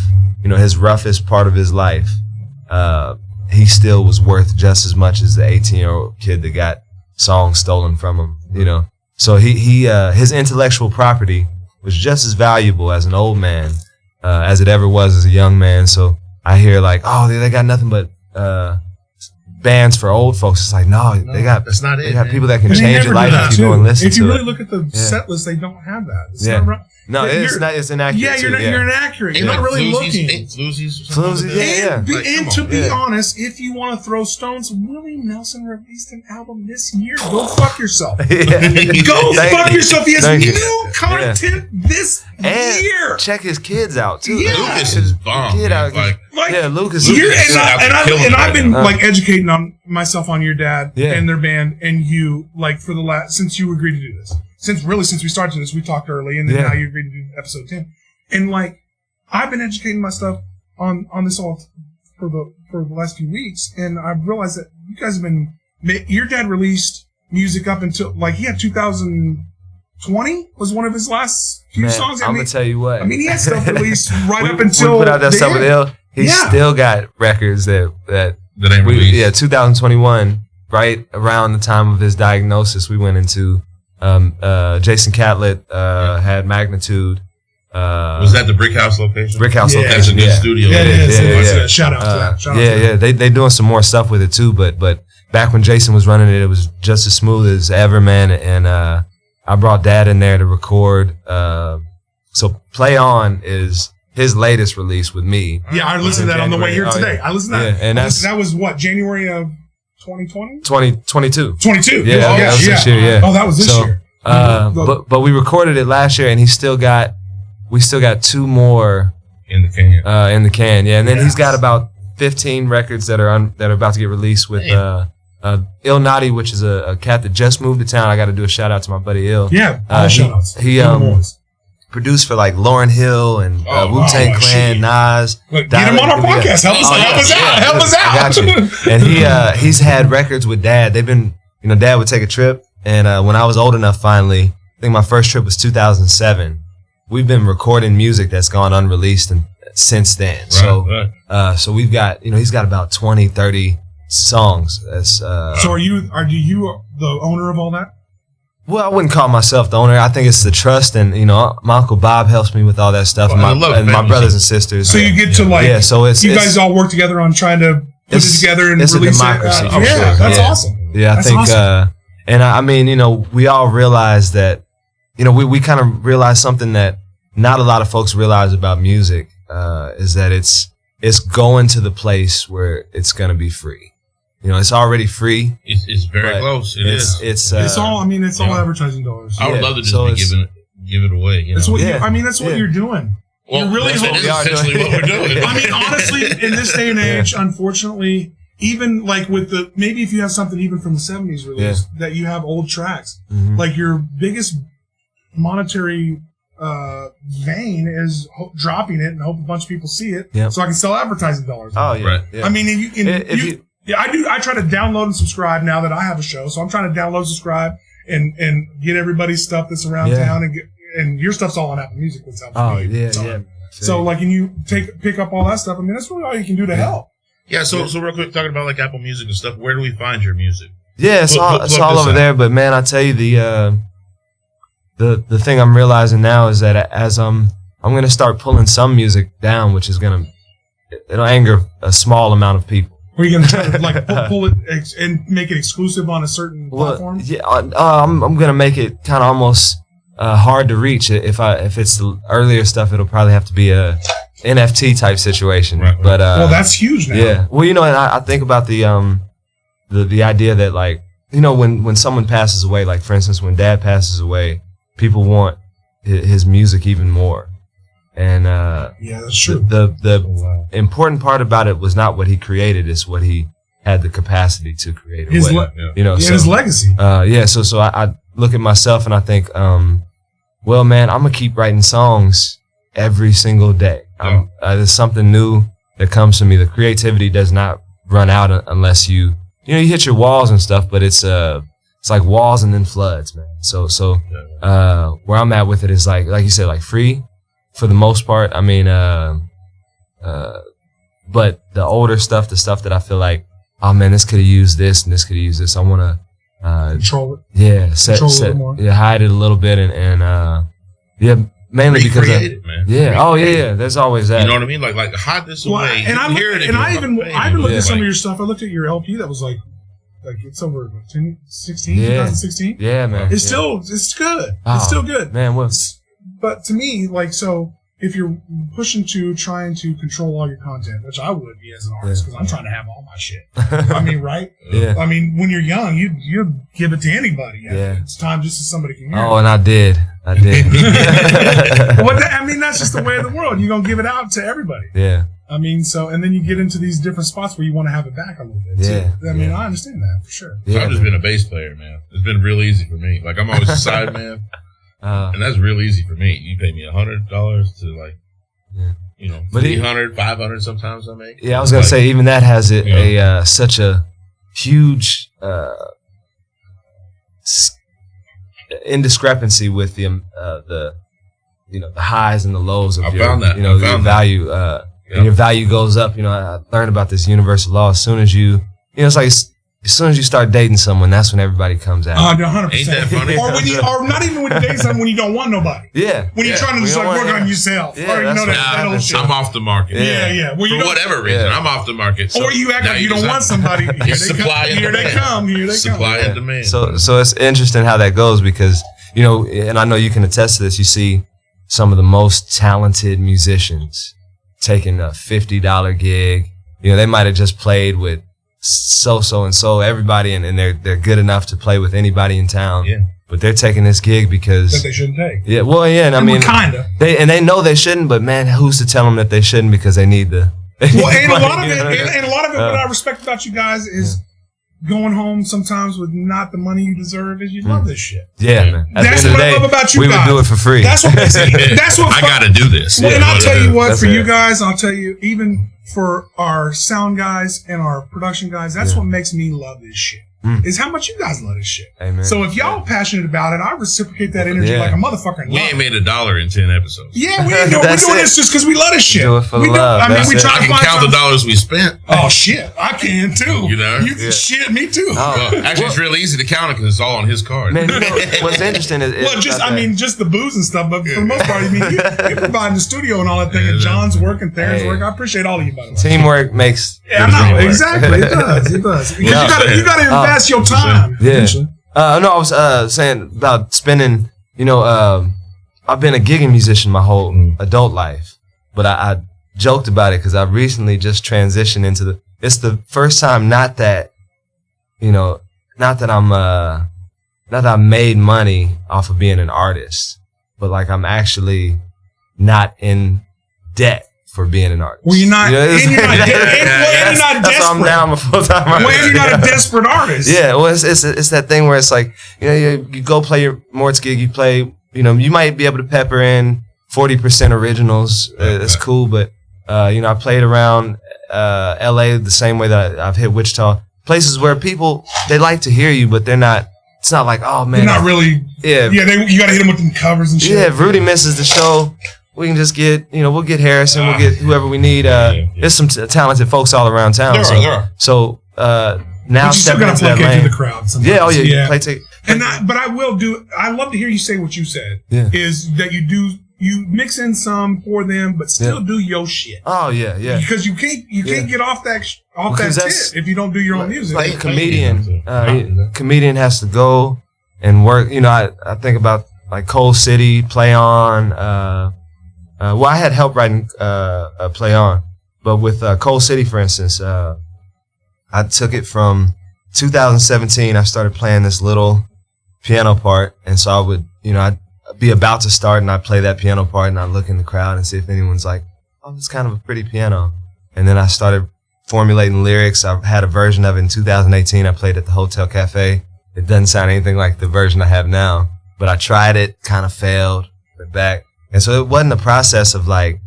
his roughest part of his life, he still was worth just as much as the 18-year-old kid that got songs stolen from him, So he his intellectual property was just as valuable as an old man as it ever was as a young man. So I hear like, oh, they got nothing but bands for old folks. It's like, no, they got that's not it. They got people that can change your life if you go and listen to it. If you really look at the set list, they don't have that. It's not right. No, it's not. It's inaccurate. Yeah, you're inaccurate. You're not really looking. Floozies, yeah. And to be honest, if you want to throw stones, Willie Nelson released an album this year. Go fuck yourself. Go fuck yourself. He has new content this year. Check his kids out too. Yeah. Lucas is bomb. Lucas. And I've been like educating on myself on your dad and their band and you like for the last since you agreed to do this. Since we started this, we talked early, and then now you agreed to do episode 10. And like, I've been educating myself on this all for the last few weeks, and I've realized that you guys have been. Your dad released music up until like he had 2020 was one of his last few songs. I'm gonna tell you what. I mean, he had stuff released right up until we put out that stuff with Ill. He still got records that ain't released. Yeah, 2021, right around the time of his diagnosis, we went into. Jason Catlett had Magnitude. Was that the Brick House location? Brick House location. That's a good studio. Yeah. Shout out to that. They doing some more stuff with it too. But back when Jason was running it, it was just as smooth as ever, man. And I brought Dad in there to record. So Play On is his latest release with me. Yeah, I listened to that on the way here today. I listened to that. And that was what, January of 2020? 2022. 22. Yeah, that was this year, yeah. Oh, that was this year. But we recorded it last year, and we still got 2 more in the can. Yeah, and then he's got about 15 records that are about to get released with Ill Naughty, which is a cat that just moved to town. I got to do a shout out to my buddy Ill. Yeah, shout outs. He produced for like Lauryn Hill and Wu-Tang Clan, Nas. Look, get him on our podcast. Help us out. I got you. And he's had records with Dad. They've been, Dad would take a trip, and when I was old enough, finally, I think my first trip was 2007. We've been recording music that's gone unreleased since then. Right, so we've got, he's got about 20, 30 songs. So are you the owner of all that? Well, I wouldn't call myself the owner. I think it's the trust, and my Uncle Bob helps me with all that stuff, and my brothers and sisters. So you get to so you guys all work together on trying to put it together and it's release a democracy. it. That's awesome. Yeah, I think, awesome. And I mean, we all realize that, we kind of realize something that not a lot of folks realize about music, is that it's going to the place where it's going to be free. It's already free. It's very close. It's all. I mean, it's all advertising dollars. I would love to just give it away. That's what that's what you're doing. Well, you're really that's essentially what we're doing. I mean, honestly, in this day and age, unfortunately, even like with maybe if you have something even from the 70s release that you have old tracks, like your biggest monetary vein is dropping it and hope a bunch of people see it, so I can sell advertising dollars. Oh yeah. Right. I mean, I do. I try to download and subscribe now that I have a show. So I'm trying to download, subscribe, and get everybody's stuff that's around town, and your stuff's all on Apple Music. That's helping me. Yeah. So like, and you pick up all that stuff. I mean, that's really all you can do to help. Yeah. So real quick, talking about like Apple Music and stuff. Where do we find your music? Yeah, it's all over there. But man, I tell you, the thing I'm realizing now is that as I'm gonna start pulling some music down, which is it'll anger a small amount of people. Are you going to try to like pull it and make it exclusive on a certain platform? Yeah, I'm going to make it kind of almost hard to reach. If it's the earlier stuff, it'll probably have to be a NFT type situation. Right. But that's huge now. Yeah. Well, and I think about the idea that like when someone passes away, like for instance when Dad passes away, people want his music even more. And that's true. The important part about it was not what he created; it's what he had the capacity to create. His legacy. So I look at myself and I think, well, man, I'm gonna keep writing songs every single day. There's something new that comes to me. The creativity does not run out unless you hit your walls and stuff. But it's like walls and then floods, man. So where I'm at with it is like you said, like free. For the most part, I mean, but the older stuff, the stuff that I feel like, oh man, this could have used this and this could have used this. I want to control it. Yeah, control it a little more. Yeah, hide it a little bit and mainly because it, man. Yeah. There's always that. You know what I mean? Like hide this away. And I even looked at some of your stuff. I looked at your LP that was like it's over 2016. Yeah, man. It's good. Oh, It's still good. Man, but to me, like, so if you're pushing to trying to control all your content, which I would be as an artist, because I'm trying to have all my shit. I mean, right? Yeah. I mean, when you're young, you give it to anybody. Yeah. It's time just so somebody can hear Oh, it. and I did. I mean, that's just the way of the world. You're going to give it out to everybody. Yeah. I mean, so, and then you get into these different spots where you want to have it back a little bit, Yeah. too. I mean, I understand that, for sure. Yeah, I've just been a bass player, man. It's been real easy for me. Like, I'm always a side man. And that's real easy for me. You pay me $100 to, like, you know, but 300, 500 sometimes I make. Yeah, I was going to say, even that has such a huge indiscrepancy with the highs and the lows of your value. And your value goes up. You know, I learned about this universal law. As soon as you start dating someone, that's when everybody comes out. 100%. Ain't that funny? or not even when you date someone when you don't want nobody. Yeah. When you're trying to just like work on yourself. Yeah, or you know that old shit. I'm off the market. Yeah. Well, for whatever reason, I'm off the market. So or you act like you don't want somebody. Here they come. Supply and demand. So it's interesting how that goes because, you know, and I know you can attest to this, you see some of the most talented musicians taking a $50 gig. You know, they might have just played with so everybody, and they're good enough to play with anybody in town. Yeah. But they're taking this gig because that they shouldn't take. Yeah, well, yeah, and I mean, kinda. They know they shouldn't, but man, who's to tell them that they shouldn't because they need the. Well, and a lot of it, what I respect about you guys is going home sometimes with not the money you deserve. Is you love this shit. Yeah, man. That's what I love about you guys. We would do it for free. That's what makes it. That's what I got to do this. Well, and I'll tell you what, for you guys, I'll tell you, even for our sound guys and our production guys, that's what makes me love this shit. Is how much you guys love this shit. Amen. So if y'all passionate about it, I reciprocate that energy like a motherfucker. We ain't made $1 in 10 episodes. Yeah, we ain't doing. We're doing this just because we love this shit. Do it for love. I mean, we try I to can count the dollars we spent. Oh shit, I can too. You know, shit, me too. Well, actually, it's real easy to count it because it's all on his card. Man, you know, what's interesting is just the booze and stuff, but for the most part, I mean, you providing the studio and all that thing, and John's work and Theron's work. I appreciate all of you, by the way. Teamwork makes. Yeah, I know exactly. It does. It does. You got to invest your time. Yeah. No, I was saying about spending. You know, I've been a gigging musician my whole adult life, but I joked about it because I recently just transitioned into it's the first time not that I made money off of being an artist, but like I'm actually not in debt for being an artist. Well, you're not, and you're not desperate. That's why I'm now I'm a full-time artist. Well, you're not a desperate artist. Yeah, well, it's that thing where it's like, you know, you go play your Mort's gig, you play, you know, you might be able to pepper in 40% originals. That's cool, but, you know, I played around LA the same way that I've hit Wichita. Places where people, they like to hear you, but they're not, it's not like, oh, man. They're not really. Yeah. Yeah, you got to hit them with them covers and shit. Yeah, if Rudy misses the show, we can just get, you know, we'll get Harrison, we'll get whoever we need. There's some talented folks all around town. There are. So now stepping into that lane. lane. The crowd sometimes. Yeah, play take. But I will do. I love to hear you say what you said. Yeah. Is that you mix in some for them, but still do your shit. Oh yeah. Because you can't get off that tip if you don't do your own music. Like a comedian has to go and work. You know, I think about like Coal City, Play On. Well, I had help writing Play On, but with Coal City, for instance, I took it from 2017. I started playing this little piano part, and so I would, you know, I'd be about to start, and I'd play that piano part, and I'd look in the crowd and see if anyone's like, oh, it's kind of a pretty piano. And then I started formulating lyrics. I had a version of it in 2018. I played at the Hotel Cafe. It doesn't sound anything like the version I have now, but I tried it, kind of failed, went back. And so it wasn't a process of like,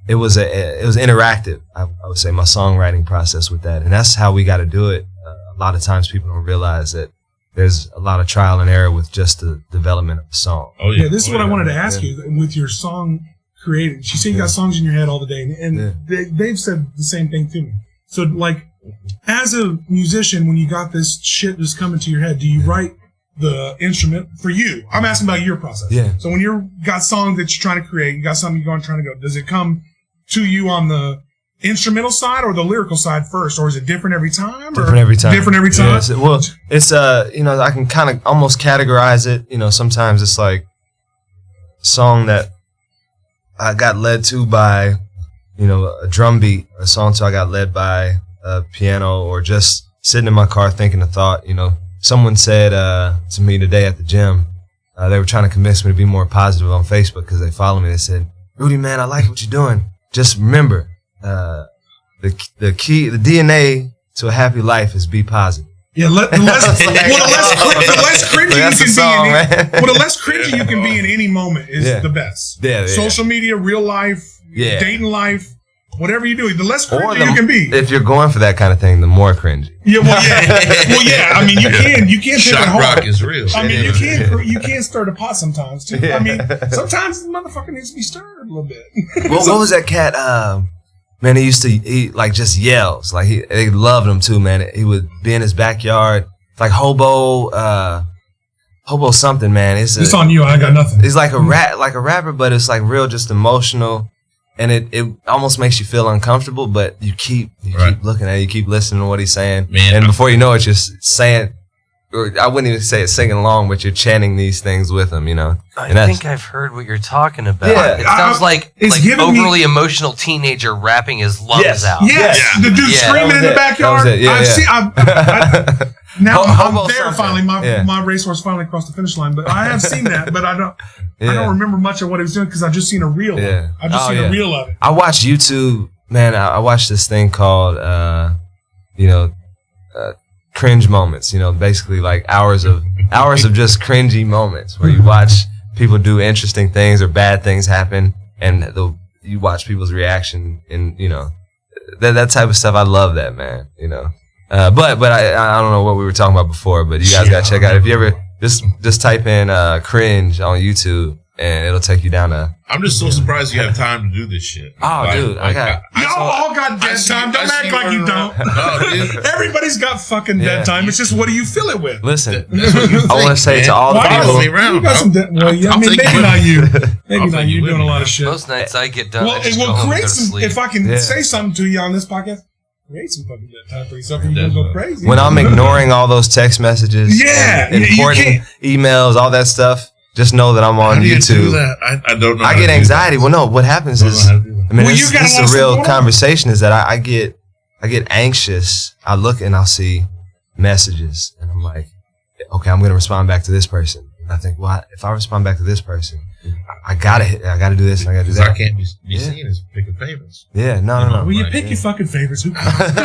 it was interactive. I would say my songwriting process with that. And that's how we got to do it. A lot of times people don't realize that there's a lot of trial and error with just the development of the song. Oh yeah. This is what I wanted to ask you with your song created. You say you got songs in your head all the day, and they've said the same thing to me. So like, as a musician, when you got this shit just coming to your head, do you write the instrument for you? I'm asking about your process. Yeah. So when you got songs that you're trying to create, you got something you're trying to go, does it come to you on the instrumental side or the lyrical side first, or is it different every time? Different every time. Yeah, well, it's you know, I can kind of almost categorize it. You know, sometimes it's like song that I got led to by, a drum beat, a song I got led by a piano, or just sitting in my car thinking a thought. Someone said to me today at the gym, they were trying to convince me to be more positive on Facebook because they follow me. They said, Rudy, man, I like what you're doing. Just remember, the DNA to a happy life is be positive. Yeah, the less cringy you can be in any moment is the best. Yeah. Social media, real life, dating life, whatever you do, the less cringy you can be. If you're going for that kind of thing, the more cringy. Yeah, I mean, you can't take it Shock hard. rock is real. I mean, you can't stir the pot sometimes too. I mean, sometimes the motherfucker needs to be stirred a little bit. What was that cat? Man, he just yells. Like they loved him too, man. He would be in his backyard, like hobo something, man. It's on you. I got nothing. He's like a rapper, but it's like real, just emotional, and it almost makes you feel uncomfortable. But you keep looking at it, you keep listening to what he's saying, man. And before you know it, you're saying. Or I wouldn't even say it singing along, but you're chanting these things with him, I think I've heard what you're talking about. Yeah, it sounds like overly emotional teenager rapping his lungs out. Yes, the dude screaming in the backyard. I'm there finally. My racehorse finally crossed the finish line, but I have seen that, but I don't remember much of what he was doing because I've just seen a reel. Yeah. I've just seen a reel of it. I watched YouTube, man. I watched this thing called, cringe moments, basically like hours of just cringy moments where you watch people do interesting things or bad things happen, and you watch people's reaction, and that type of stuff. I love that, man. But I don't know what we were talking about before, but you guys gotta check out if you ever just type in cringe on YouTube, and it'll take you down to. I'm just so surprised you have time to do this shit. Oh, dude, y'all all got dead time. Don't act like you don't. Everybody's got fucking dead time. It's just what do you fill it with? Listen, I want to say to all the people. You got some maybe not you. Maybe not you doing a lot of shit. Most nights I get done. Create some. If I can say something to you on this podcast. Create some fucking dead time for yourself, and you're gonna go crazy. When I'm ignoring all those text messages, important emails, all that stuff. Just know that I'm on YouTube. I don't know. I get anxiety. Well, no. What happens is, this is a real conversation. Is that I get anxious. I look and I'll see messages, and I'm like, okay, I'm gonna respond back to this person. And I think, well, if I respond back to this person, I gotta do this and I gotta do that. I can't be seen as picking favorites. Yeah, no. Well, you pick your fucking favorites. Who cares?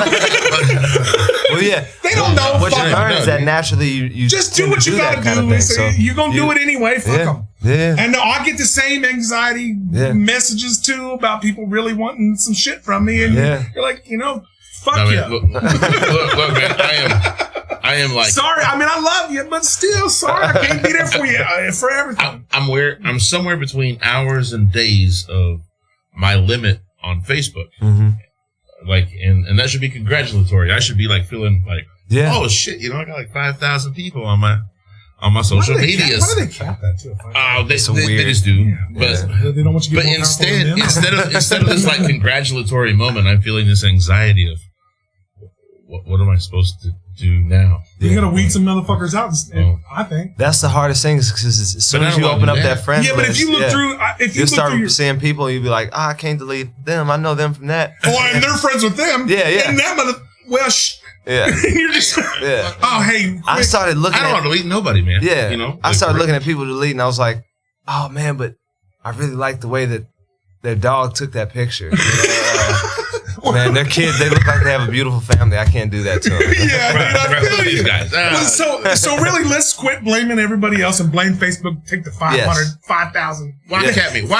Well, yeah. They don't know. What you learn is that naturally you just do what you gotta do. You're gonna do it anyway. Fuck them. Yeah. And I get the same anxiety messages too about people really wanting some shit from me, and you're like, fuck you. Look, man, I am like sorry. I mean, I love you, but still, sorry, I can't be there for you for everything. I'm somewhere between hours and days of my limit on Facebook. Mm-hmm. Like, and that should be congratulatory. I should be like feeling like, oh shit, I got like 5,000 people on my social media. Why do they cap that too? They just do. Yeah. But they don't want you to get instead of this like congratulatory moment, I'm feeling this anxiety of what am I supposed to do now? You gotta weed some motherfuckers out. I think that's the hardest thing, because as soon as you open up that friend list, but if you look through, you start seeing people, you'll be like, I can't delete them. I know them from that. And they're friends with them. Yeah. And that yeah. You're just oh hey. Quick. I started looking. I don't want to delete nobody, man. Yeah. I started looking at people delete, and I was like, oh man, but I really like the way that their dog took that picture. Man, their kids, they look like they have a beautiful family. I can't do that to them. I feel you. Guys. So really, let's quit blaming everybody else and blame Facebook. Take the 5,000. Why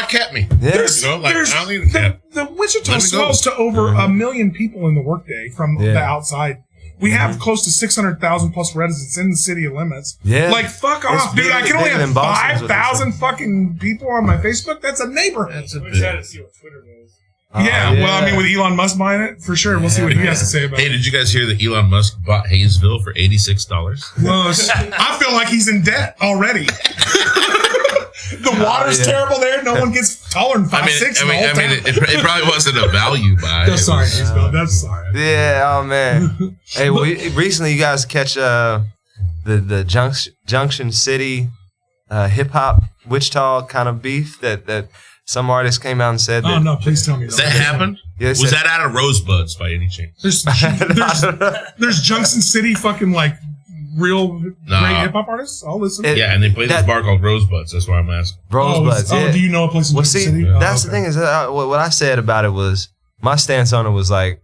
kept me? There's, I don't need a cat. The Wichita swells to over 1 million people in the workday from the outside. We have close to 600,000 plus residents in the city limits. Yeah. Like, fuck off, dude. I can only have 5,000 fucking people on my Facebook. That's a neighborhood. I'm trying to see what Twitter knows. Well, I mean, with Elon Musk buying it, for sure. We'll see what he has to say about it. Hey, did you guys hear that Elon Musk bought Hayesville for $86? Well, I feel like he's in debt already. The water's terrible there. No one gets taller than 5'6". It probably wasn't a value buy. That's sorry, Hayesville. That's sorry. Yeah, oh man. Hey, well, recently you guys catch the Junction City hip hop Wichita kind of beef that some artists came out and said that. Oh no! Please tell me that happened. Yeah, was that out of Rosebuds by any chance? There's Junction City fucking like real great hip hop artists. I'll listen. Yeah, and they play this bar called Rosebuds. That's why I'm asking. Rosebuds. Oh, do you know a place in Junction City? That's the thing is what I said about it was my stance on it was like,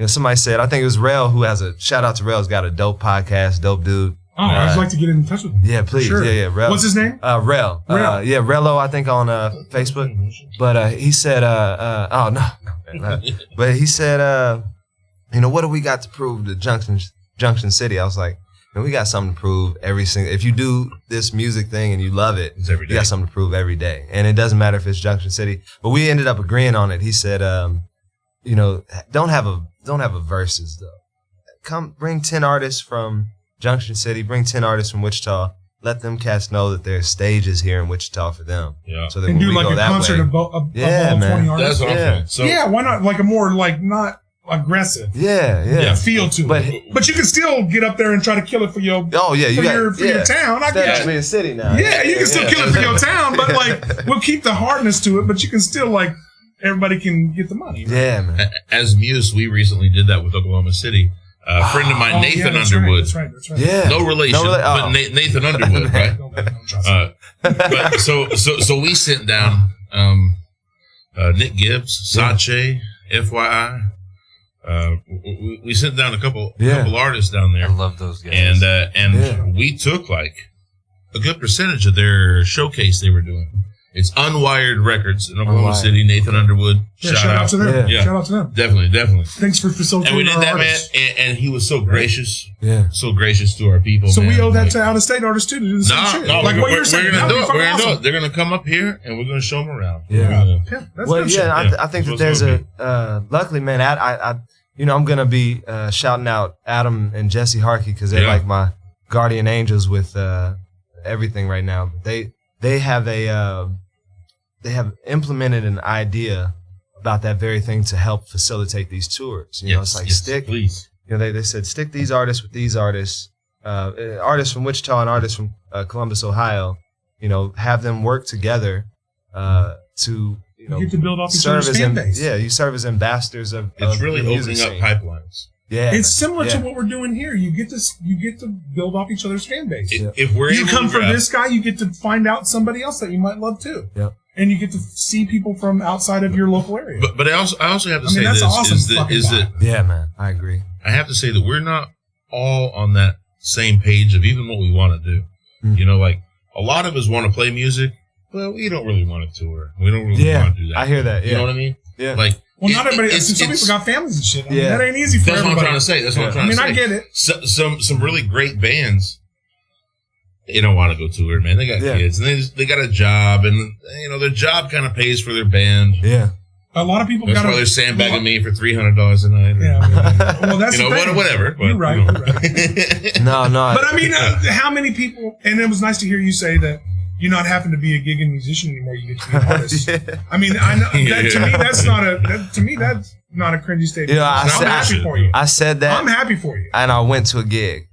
somebody said, I think it was Rel who has a shout out to Rel's got a dope podcast, dope dude. Oh, I'd like to get in touch with him. Yeah, please. Sure. Yeah, Rel. What's his name? Rel. Yeah, Rello, I think on Facebook. But he said, oh no. But he said, what do we got to prove to Junction City? I was like, we got something to prove every single. If you do this music thing and you love it, it's every day. You got something to prove every day, and it doesn't matter if it's Junction City. But we ended up agreeing on it. He said, don't have a verses though. Come bring 10 artists from Junction City, bring 10 artists from Wichita. Let them cats know that there's stages here in Wichita for them. Yeah. So that and when do we like go a that concert way, of all 20 artists. That's what I'm saying. So, yeah, why not? Like a more like not aggressive. Yeah. Feel to it. But you can still get up there and try to kill it for your your town. I get you. City now. Yeah, you can still kill it for your town, but like we'll keep the hardness to it. But you can still like everybody can get the money. Right? Yeah, man. As Muse, we recently did that with Oklahoma City. A friend of mine, Nathan Underwood. That's right. Yeah. No relation, but Nathan Underwood, right? But so we sent down Nick Gibbs, Sache, FYI. We sent down a couple artists down there. I love those guys. And we took like a good percentage of their showcase they were doing. It's Unwired Records in Oklahoma City. Nathan Underwood. Shout out to them. Yeah. Shout out to them. Definitely. Thanks for facilitating. And we did that, artists. man. And he was so gracious. Yeah. So gracious to our people. So man. we owe that to out of state artists too to do the same shit. No, like what you're saying. We're gonna do it. We're gonna do it. They're gonna come up here and we're gonna show them around. Yeah. That's I think that there's luckily, man, I'm gonna be shouting out Adam and Jesse Harkey because they're like my guardian angels with everything right now. They have implemented an idea about that very thing to help facilitate these tours. It's like stick. Please. They said stick these artists with these artists, artists from Wichita and artists from Columbus, Ohio. Have them work together to you get to build off each other's fan base. Yeah, you serve as ambassadors of. It's really opening up scene. pipelines. Yeah, it's similar to what we're doing here. You get to build off each other's fan base. If we're you come from this guy, you get to find out somebody else that you might love too. Yep. And you get to see people from outside of your local area. But I also have to say that's this awesome is that yeah, man, I agree. I have to say that we're not all on that same page of even what we want to do. Like a lot of us want to play music. Well, we don't really want to tour. We don't really want to do that. I hear that. Yeah. You know what I mean? Yeah. Like, not everybody. Some people got families and shit. That ain't easy for everybody. That's what I'm trying to say. That's what I'm trying to say. I get it. Some really great bands. They don't want to go tour, man. They got kids, and they got a job, and their job kind of pays for their band. Yeah. A lot of people That's why they're sandbagging me for $300 a night. Well, that's whatever. You're right. You're right. No. But I mean, how many people? And it was nice to hear you say that you not happen to be a gigging musician anymore. You get to be an artist. I mean, I know that to me that's not a cringy statement. I'm happy for you. I said that. I'm happy for you. And I went to a gig.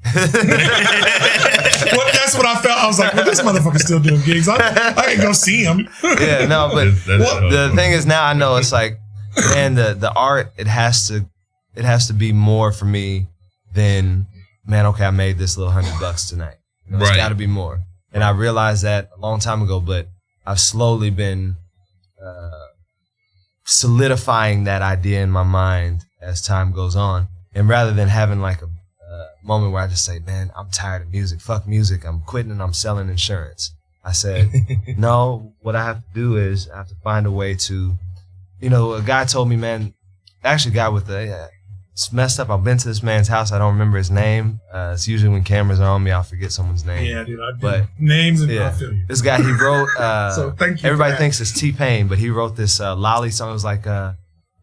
That's what I felt. I was like, well, this motherfucker's still doing gigs. I ain't go see him. Yeah, no, but the thing is now I know it's like, man, the art, it has to be more for me than, man, okay, I made this little $100 tonight. It's got to be more. And I realized that a long time ago, but I've slowly been solidifying that idea in my mind as time goes on. And rather than having like a moment where I just say, man, I'm tired of music. Fuck music. I'm quitting and I'm selling insurance. I said, no, what I have to do is I have to find a way to, a guy told me, man, actually a guy with it's messed up. I've been to this man's house. I don't remember his name. It's usually when cameras are on me, I'll forget someone's name. Yeah, dude. But names and I feel you. This guy, he wrote, so thank you. Everybody thinks it's T-Pain, but he wrote this Lolly song. It was like,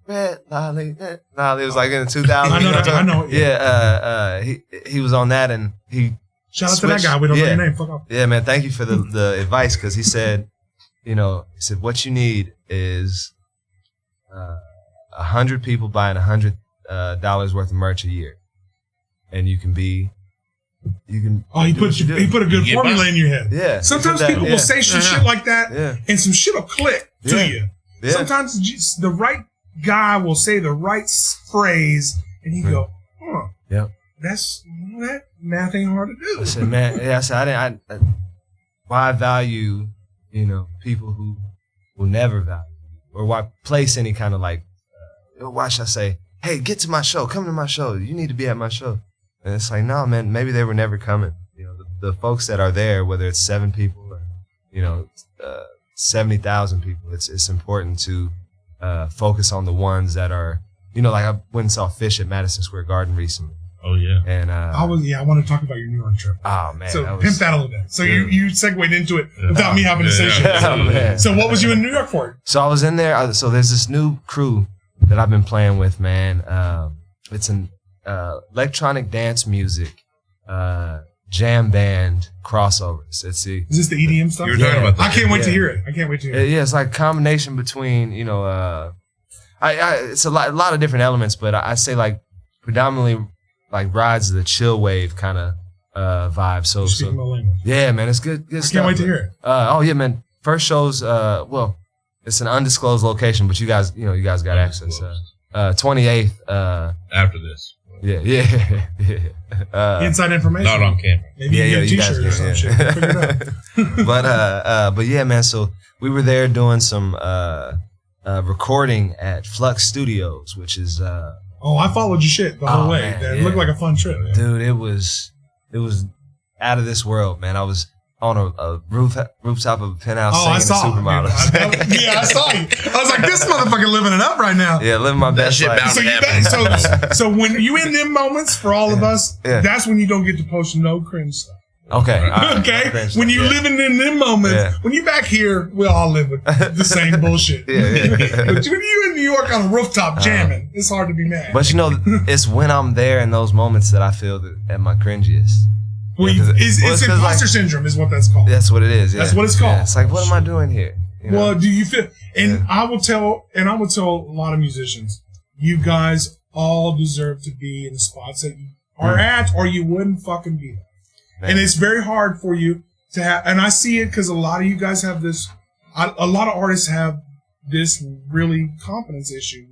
Red Lolly, Red Lolly. It was like in the 2000s. I know. Yeah, he was on that, and he shout out to that guy. We don't know your name. Fuck off. Yeah, man. Thank you for the advice, because he said, what you need is 100 people buying $100 worth of merch a year, and you can be you can. Oh, he put a good formula in your head. Yeah. Sometimes people will say some shit like that, and some shit will click to you. Yeah. Sometimes just the right guy will say the right phrase, and you go, "Huh, yep, that math ain't hard to do." I said, man, I said, why value, people who will never value, or why place any kind of like, why should I say, hey, get to my show, come to my show, you need to be at my show. And it's like, no, man, maybe they were never coming. The folks that are there, whether it's 7 people or, 70,000 people, it's important to focus on the ones that are, like I went and saw Fish at Madison Square Garden recently. Oh yeah. And I want to talk about your New York trip. Oh man. So pimp that a little bit. So you segued into it without me having to say shit. Man. So what was you in New York for? So I was in there. So there's this new crew that I've been playing with, man. It's an electronic dance music jam band crossovers. Is this the EDM stuff? You were talking about that. I can't wait to hear it. Yeah, it's like a combination between, it's a lot of different elements, but I say like predominantly like rides the chill wave kind of vibe. So yeah, man, it's good stuff. I can't wait to hear it. Oh yeah, man. First show's it's an undisclosed location, but you guys got access. 28th. After this. Yeah. Inside information. Not on camera. Maybe you get a T-shirt or some shit. Figure it out. but yeah, man. So we were there doing some recording at Flux Studios, which is. I followed your shit the whole way. Man, it looked like a fun trip, man. Dude. It was out of this world, man. I was on a rooftop of a penthouse singing to supermodels. I saw you. I was like, this motherfucker living it up right now. Yeah, living my best life. So when you in them moments, for all of us, that's when you don't get to post no cringe stuff. Okay. Okay. When you living in them moments, when you back here, we all live with the same bullshit. But when you in New York on a rooftop jamming, it's hard to be mad. But it's when I'm there in those moments that I feel at my cringiest. Well, it's imposter syndrome is what that's called. That's what it is. Yeah. That's what it's called. Yeah, it's like, what am I doing here? Well, do you feel? And I will tell a lot of musicians, you guys all deserve to be in the spots that you are at, or you wouldn't fucking be there. Man. And it's very hard for you to have. And I see it because a lot of you guys have this. A lot of artists have this really confidence issue,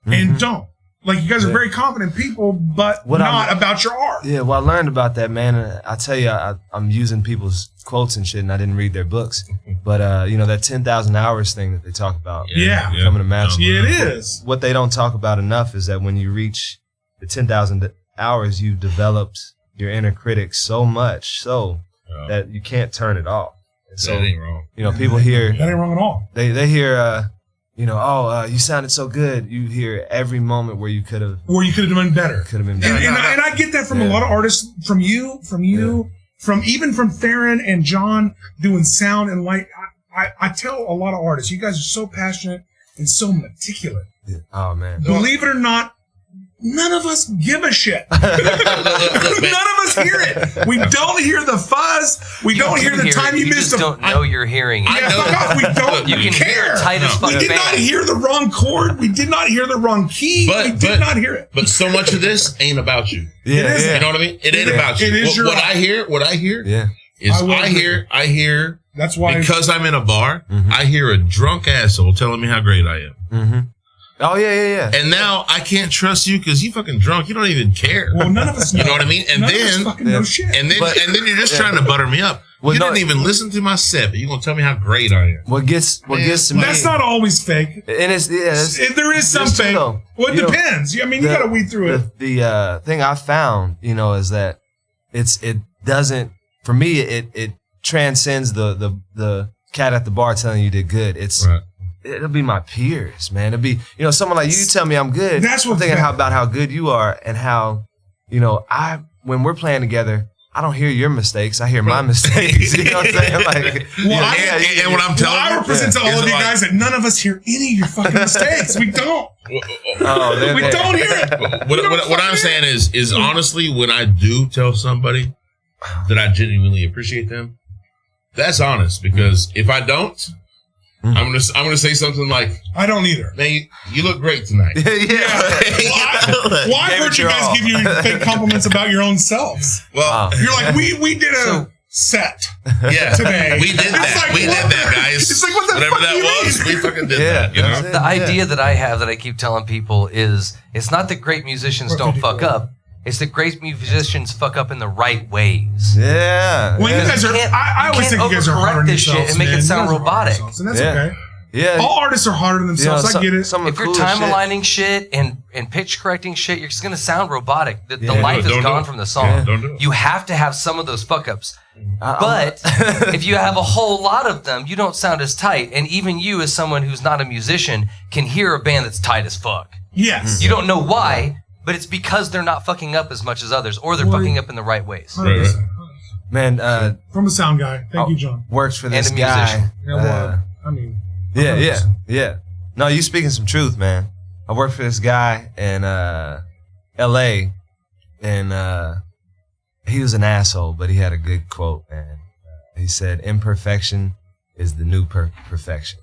and don't. Like, you guys are very confident people, but not about your art. Yeah, well, I learned about that, man. I tell you, I'm using people's quotes and shit, and I didn't read their books. But, that 10,000 hours thing that they talk about. Becoming a master. Yeah, it is. What they don't talk about enough is that when you reach the 10,000 hours, you've developed your inner critic so much so that you can't turn it off. So, that ain't wrong. People hear. That ain't wrong at all. They hear, you sounded so good. You hear every moment where you could have done better. And I get that from a lot of artists, from you, even from Theron and John doing sound and light. I tell a lot of artists, you guys are so passionate and so meticulous. Yeah. Oh man. Believe it or not, none of us give a shit. None of us hear it. We don't hear the fuzz. We don't hear the time you missed. You just don't know you're hearing it. We don't. You can care. hear it tight as fuck. We did not hear the wrong chord. We did not hear the wrong key. We did not hear it. But so much of this ain't about you. Yeah, you know what I mean? It ain't about you. It is what I hear is I hear. That's why, because I'm in a bar, I hear a drunk asshole telling me how great I am. Mm-hmm. Oh, yeah. And now I can't trust you because you fucking drunk. You don't even care. Well, none of us know. You know what I mean? And then you're just trying to butter me up. You didn't even listen to my set, but you're going to tell me how great I am. What gets to me. That's not always fake. And there is some fake. Well, it depends. I mean, you got to weed through it. The thing I found, is that it doesn't, for me, it transcends the cat at the bar telling you did good. It'll be my peers, man. It'll be, someone like you tell me I'm good. That's what I'm thinking about how good you are and how, when we're playing together, I don't hear your mistakes. I hear my mistakes. You know what I'm saying? Like, and what I'm telling you, I represent to all of you guys that none of us hear any of your fucking mistakes. We don't. We don't hear it. What I'm saying is honestly, when I do tell somebody that I genuinely appreciate them, that's honest, because if I don't, I'm gonna say something like, I don't either. "Man, you look great tonight." Well, I've heard you guys give you fake compliments about your own selves. Well, You're like, we did a set yeah, today. we did that. Like, we did that, guys. It's like, what the Whatever fuck that you was, mean? we fucking did that. You know? The idea that I have that I keep telling people is it's not that great musicians don't fuck up. It's that great musicians fuck up in the right ways. Yeah. Well, you guys are. I always think you guys are harder on this shit yourselves, and make man. it sound You guys are hard on robotic. yourselves, and that's Yeah. okay. Yeah. All artists are harder than themselves. I get it. If you're time aligning shit and pitch correcting shit, you're just gonna sound robotic. The life is gone from the song. Yeah, don't do it. You have to have some of those fuck ups. But if you have a whole lot of them, you don't sound as tight. And even you, as someone who's not a musician, can hear a band that's tight as fuck. Yes. You don't know why, but it's because they're not fucking up as much as others, or they're fucking up in the right ways. 100%. Man, From a sound guy. Thank you, John. works for this And a guy. musician. Yeah, well, I mean. 100%. Yeah. No, you speaking some truth, man. I worked for this guy in L.A. and he was an asshole, but he had a good quote, man. He said, "Imperfection is the new perfection."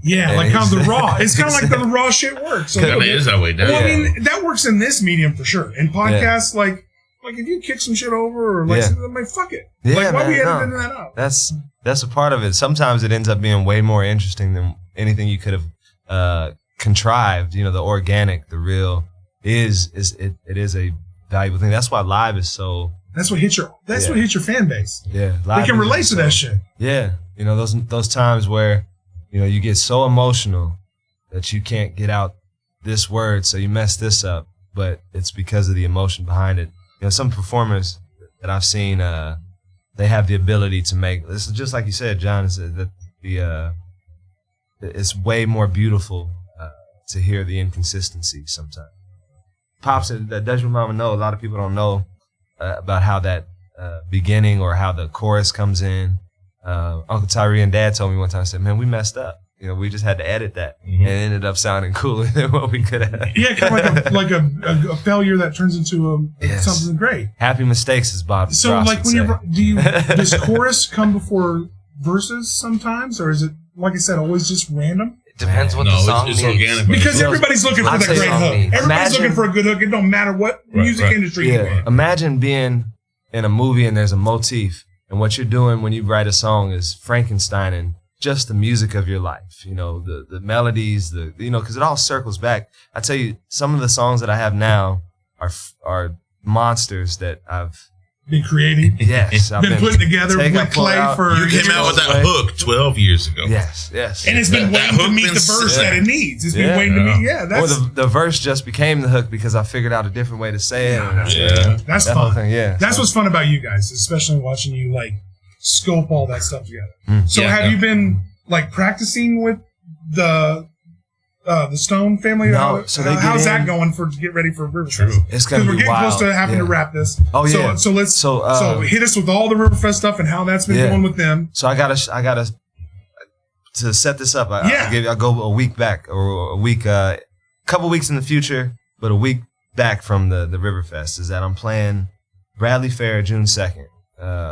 Yeah, And like how the he's- raw. It's kind of like the raw shit works. So, I mean, it is that way now. well, I mean, that works in this medium for sure. In podcasts, like if you kick some shit over or like, fuck it. Yeah, like, why man, we no. editing that out? That's a part of it. Sometimes it ends up being way more interesting than anything you could have contrived. You know, the organic, the real is a valuable thing. That's why live is so. That's what hits your fan base. Yeah, They can relate to that shit. Yeah, you know those times where you get so emotional that you can't get out this word, so you mess this up, but it's because of the emotion behind it. You know, some performers that I've seen, they have the ability to make. This is just like you said, John. Is that it's way more beautiful to hear the inconsistency sometimes. Pops, that does your mama know? A lot of people don't know about how that beginning or how the chorus comes in. Uncle Tyree and Dad told me one time, said, "Man, we messed up. We just had to edit that, and it ended up sounding cooler than what we could have." Yeah, kind of like a failure that turns into something great. Happy mistakes, as Bob. So, Ross like, would say. does chorus come before verses sometimes, or is it, like I said, always just random? It depends what the song it's needs. organic. Because everybody's looking for I'd the say great song hook. needs. Everybody's looking for a good hook. It don't matter what music industry you're in. Imagine being in a movie and there's a motif, and what you're doing when you write a song is Frankenstein and just the music of your life. The melodies, because it all circles back. I tell you, some of the songs that I have now are monsters that I've been creating. Yes, I've been putting together with clay for. You came out with that hook 12 years ago. Yes, and it's been waiting to meet the verse that it needs. It's been waiting to meet. Yeah, that's. Or the verse just became the hook because I figured out a different way to say it. That's that fun. whole thing, That's what's fun about you guys, especially watching you like scope all that stuff together. So have you been like practicing with the Stone family? No, so they how's get that in- going to get ready for Riverfest? True. It's gonna Because we're be getting wild. close to having to wrap this. Oh, yeah. So let's so hit us with all the Riverfest stuff and how that's been going with them. So I gotta to set this up. I go a week back or a week, couple weeks in the future, but a week back from the Riverfest is that I'm playing Bradley Fair June 2nd,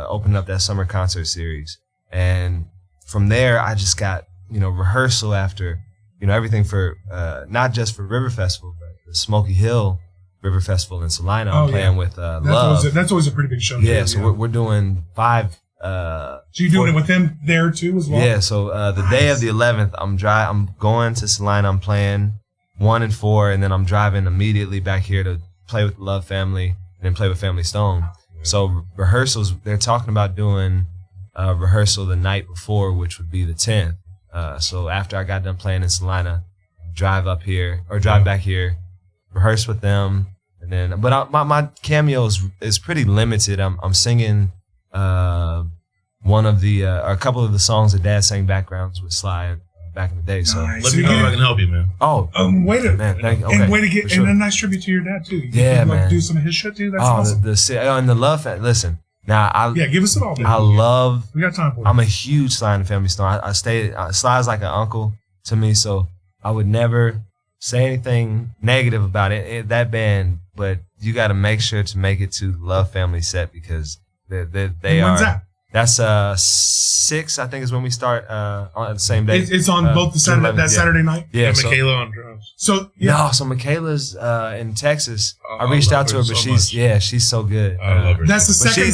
opening up that summer concert series, and from there I just got rehearsal after everything for not just for River Festival, but the Smoky Hill River Festival in Salina. I'm playing with Love. That's always a pretty big show. Yeah, so we're doing 5. So you're doing it with them there too as well? Yeah, so the day of the 11th, I'm going to Salina. I'm playing 1 and 4, and then I'm driving immediately back here to play with the Love family and then play with Family Stone. So rehearsals, they're talking about doing rehearsal the night before, which would be the 10th. So after I got done playing in Salina, drive back here, rehearse with them, and then. But my cameo is pretty limited. I'm singing one of the or a couple of the songs that Dad sang backgrounds with Sly back in the day. So Nice. Let me know if I can help you, man. oh, way to man, thank you. and Okay, way to get for sure. and a nice tribute to your dad too. You Yeah, can, like, man. do some of his shit too. That's Oh, awesome. and the Love listen. Now Give us it all. Baby. I love. We got time for it. I'm a huge Sly and the Family Stone. Sly's like an uncle to me, so I would never say anything negative about that band. But you got to make sure to make it to the Love Family set because they When's are. that? That's 6, I think, is when we start on the same day. It's on both the Saturday, Saturday night. Yeah, so, Michaela on drums. So so Michaela's in Texas. I reached out to her, but she's so good. I love her. That's the second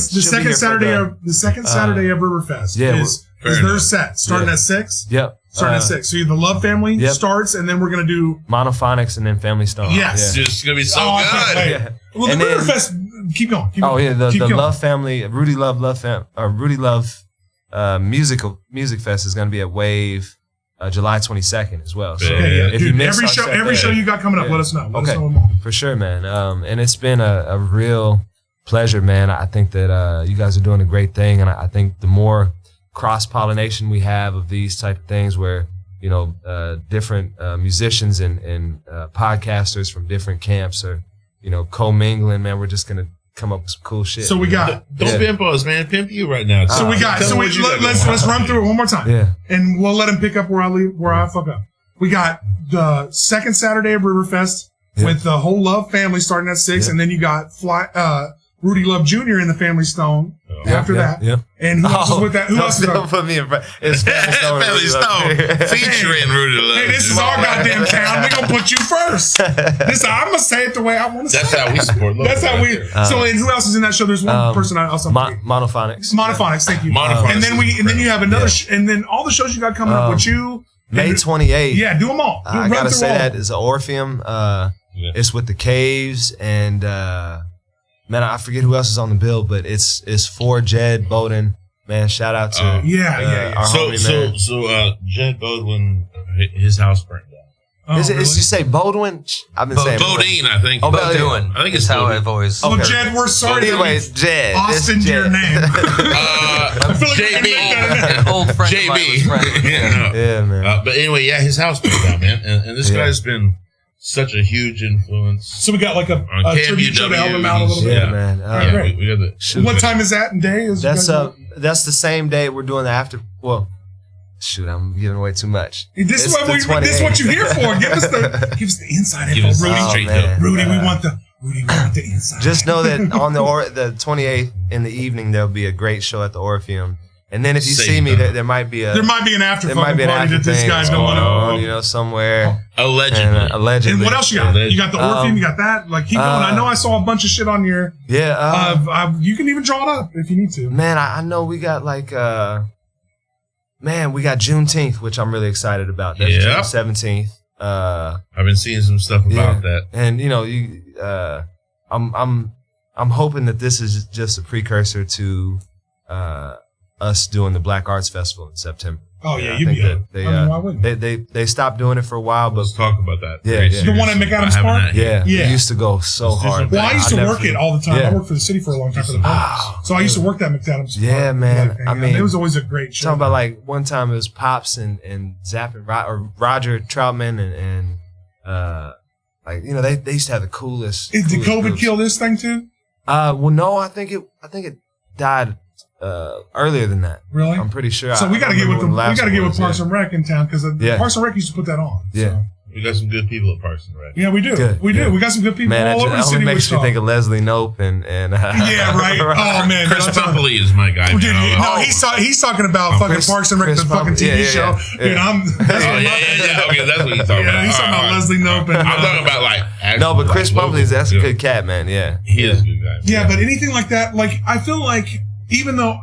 Saturday of Saturday of Riverfest. Yeah, is their set starting at 6? Yep. Starting at 6. So the Love Family starts, and then we're gonna do Monophonics and then Family Stone. Yes. It's just gonna be so good. Yeah. Well, And the then- Riverfest. Keep going. The Love Family, Rudy Love Music Fest is gonna be at Wave July 22nd as well. So if you Dude, miss every show you got coming up, let us know. Let us know them all. For sure, man. And it's been a real pleasure, man. I think that you guys are doing a great thing, and I think the more cross-pollination we have of these type of things where, different musicians and podcasters from different camps are, co-mingling, man, we're just going to come up with some cool shit. So we got... Don't pimp us, man. Pimp you right now. Let's run through it one more time. Yeah. And we'll let him pick up where I fuck up. We got the second Saturday of Riverfest with the whole Love family starting at 6, and then you got Rudy Love Jr. in the Family Stone after that. Yeah. And who else is with that? Who else is Don't put me in front. It's Family Stone featuring Rudy Love. Hey, this is our goddamn town. We're going to put you first. I'm going to say it the way I want to say it. That's how we support love. That's how we... and who else is in that show? There's one person else. Monophonics. Monophonics, thank you. Monophonics. And then you have another... and then all the shows you got coming up with you. May 28th. Yeah, do them all. I got to say that is Orpheum. It's with the Caves and... man, I forget who else is on the bill, but it's for Jed Bowden. Man, shout out to our homie, man. So Jed Bowden, his house burned down. Is it? Is you say Bowden? I've been saying Bodine, I think. Bowden. I think it's how Bodine. I've always. Well, Jed, we're sorry. Anyway, Jed. Austin, It's your Jed. name. I feel like JB. An old friend of mine was friends. Yeah, man. But anyway, his house burned down, man. And this guy's been such a huge influence. So we got like a on tribute show to help him out a little bit. Yeah, man. We got the. What time is that in day? That's the same day we're doing the after. Well, shoot, I'm giving away too much. This is what you're here for. Give us the inside info, Rudy. We want the inside. Just know that on the 28th in the evening there'll be a great show at the Orpheum. And then if you see me, there might be an after party that this guy's going on, somewhere. Allegedly. Allegedly. And what else you got? You got the Orpheum, you got that. Like, keep going. I know I saw a bunch of shit on your. Yeah. You can even draw it up if you need to. Man, I know we got like. We got Juneteenth, which I'm really excited about. That's June 17th. I've been seeing some stuff about that. And I'm hoping that this is just a precursor to us doing the Black Arts Festival in September. Oh yeah, you'd be. Why wouldn't they stopped doing it for a while, but let's talk about that. Yeah. The one at McAdams Park. Yeah, it used to go so hard. Well, I used to work it all the time. I worked for the city for a long time for the park, so I used to work that McAdams Park. Yeah, man. I mean, it was always a great show. Talking about like one time it was Pops and Zapp and Roger Troutman and they used to have the coolest. Did COVID groups. kill this thing too? Well, no, I think it died earlier than that. Really? I'm pretty sure. So we got to get with Parks and Rec in town because Parks and Rec used to put that on. Yeah. So. We got some good people at Parks and Rec. Yeah, we do. Good. We do. We got some good people all over the city. That makes me think of Leslie Knope and yeah, right. Oh man, Chris Pumpley is my guy. Dude, no, he's talking about fucking Parks and Rec, the fucking TV show. Dude, Okay, that's what he's talking about. He's talking about Leslie Knope. I'm talking about like no, but Chris Pumpley, that's a good cat, man. Yeah, he is a good guy. Yeah, but anything like that, like I feel like even though,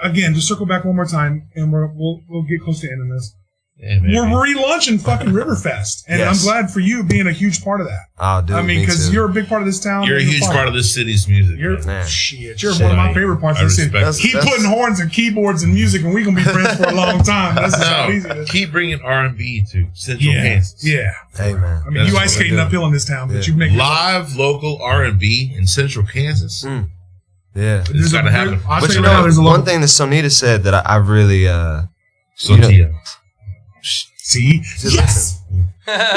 again, to circle back one more time, and we'll get close to ending this. Yeah, we're relaunching fucking Riverfest, and I'm glad for you being a huge part of that. Oh, dude, I mean, because you're a big part of this town. You're a huge part of this city's music. You're one of my favorite parts of the city. Keep putting horns and keyboards and music, and we're gonna be friends for a long time. That's how easy it is. Keep bringing R&B to Central Kansas. Yeah. Hey man. I mean, you ice skating uphill in this town, but you make live local R&B in Central Kansas. Yeah, it's gotta happen. But you know, one thing that Sonita said that I really Sonita. See? Yes! No, it's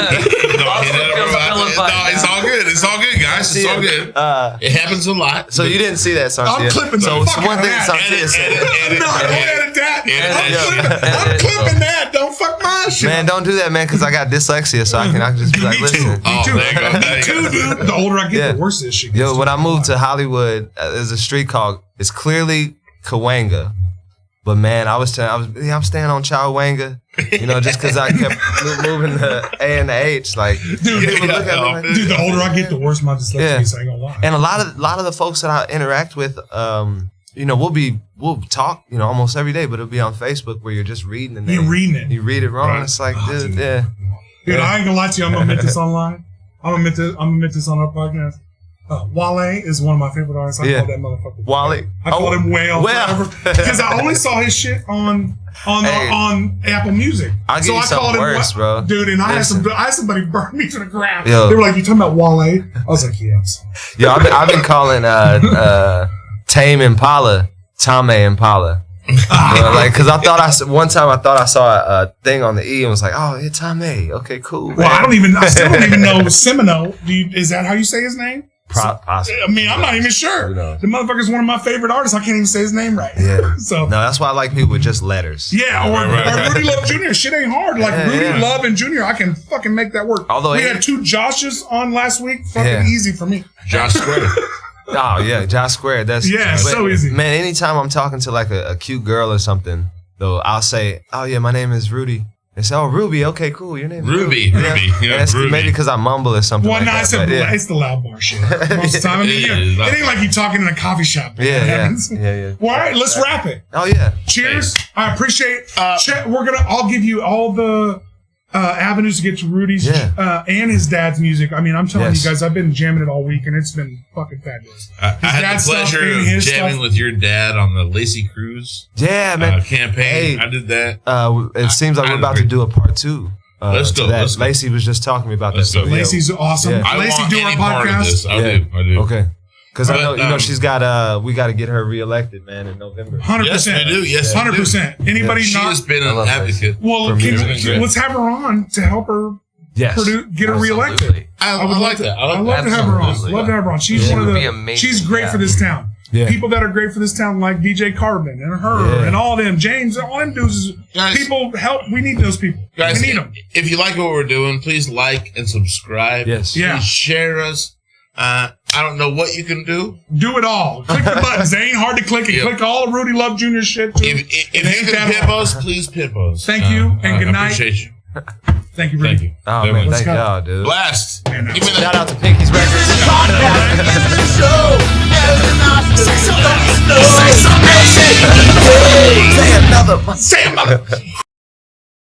all good. It's all good, guys. It's all good. It happens a lot. So you didn't see that, Santia. I'm clipping so one thing Santia said. No, don't edit that. I'm clipping that. Don't fuck my shit. Man, don't do that, man, because I got dyslexia, so I can just be like, listen. Me too. Me too, dude. The older I get, the worse this shit gets. Yo, when I moved to Hollywood, there's a street called, it's clearly Cahuenga, But man, I'm staying on Chowanga, just because I kept moving the A and the H. Like, dude, people look at me like, dude, the older I get, the worse my dyslexia is. I ain't gonna lie. And a lot of the folks that I interact with, we'll talk, almost every day, but it'll be on Facebook where you're just reading the name. You're reading it. You read it wrong. Right. It's like, dude, yeah. Dude, I ain't gonna lie to you. I'm gonna admit this online. I'm gonna admit this on our podcast. Wale is one of my favorite artists. I call that motherfucker Wale. I called him Whale because I only saw his shit on Apple Music. I'll give you something worse, bro. Dude, and I had somebody burn me to the ground. Yo. They were like, "You talking about Wale?" I was like, "Yeah, I'm sorry." Yo, I've been calling Tame Impala Tame Impala. Because one time I thought I saw a thing on the E and was like, "Oh, it's Tame. Okay, cool." Well, I still don't even know Semino. Is that how you say his name? Possibly. I mean, I'm not even sure. The motherfucker's one of my favorite artists. I can't even say his name right. Yeah. So no, that's why I like people with just letters. Yeah, or Rudy Love Jr. Shit ain't hard. Like Rudy Love and Jr. I can fucking make that work. Although we had 2 Joshes on last week. Fucking easy for me. Josh Square. Oh yeah, Josh Square. That's so easy. Man, anytime I'm talking to like a cute girl or something, though, I'll say, "Oh yeah, my name is Rudy." They say, "Oh, Ruby. Okay, cool. Your name is Ruby." Yeah, Ruby. Maybe because I mumble or something. Well, like that, it's the loud bar shit most of the time. I mean, it ain't like you talking in a coffee shop. Yeah. Well, all right, let's wrap it. Oh yeah. Cheers. I appreciate. I'll give you all the avenues to get to Rudy's and his dad's music. I mean, I'm telling you guys, I've been jamming it all week, and it's been fucking fabulous. I had the pleasure of jamming with your dad on the Lacey Cruise. Yeah, man. Campaign. I did that. It seems like we're about to do a part 2. Let's go. Lacey was just talking to me about that. So Lacey's awesome. Yeah. Lacey do our podcast. I do. Okay. Because I know, she's got we got to get her reelected, man, in November. 100%. Yes, we do. Yes, 100%. Anybody she has been an advocate. Well, let's have her on to help her get her reelected. I would like that. I'd love to have her on. Love to have her on. She's one of the. She's great for this town. Yeah. People that are great for this town, like DJ Carbon and her and all them, James, all them dudes. People help. We need those people. Guys, we need them. If you like what we're doing, please like and subscribe. Yes. Please share us. I don't know what you can do. Do it all. Click the buttons. They ain't hard to click. And click all of Rudy Love Jr. shit too. If you can pimp us, please pimp us. Thank you and good night. I appreciate you. Thank you, Rudy. Thank you. Oh, man, thank y'all, dude. Blast. Shout out to Pinky's Records. Say another.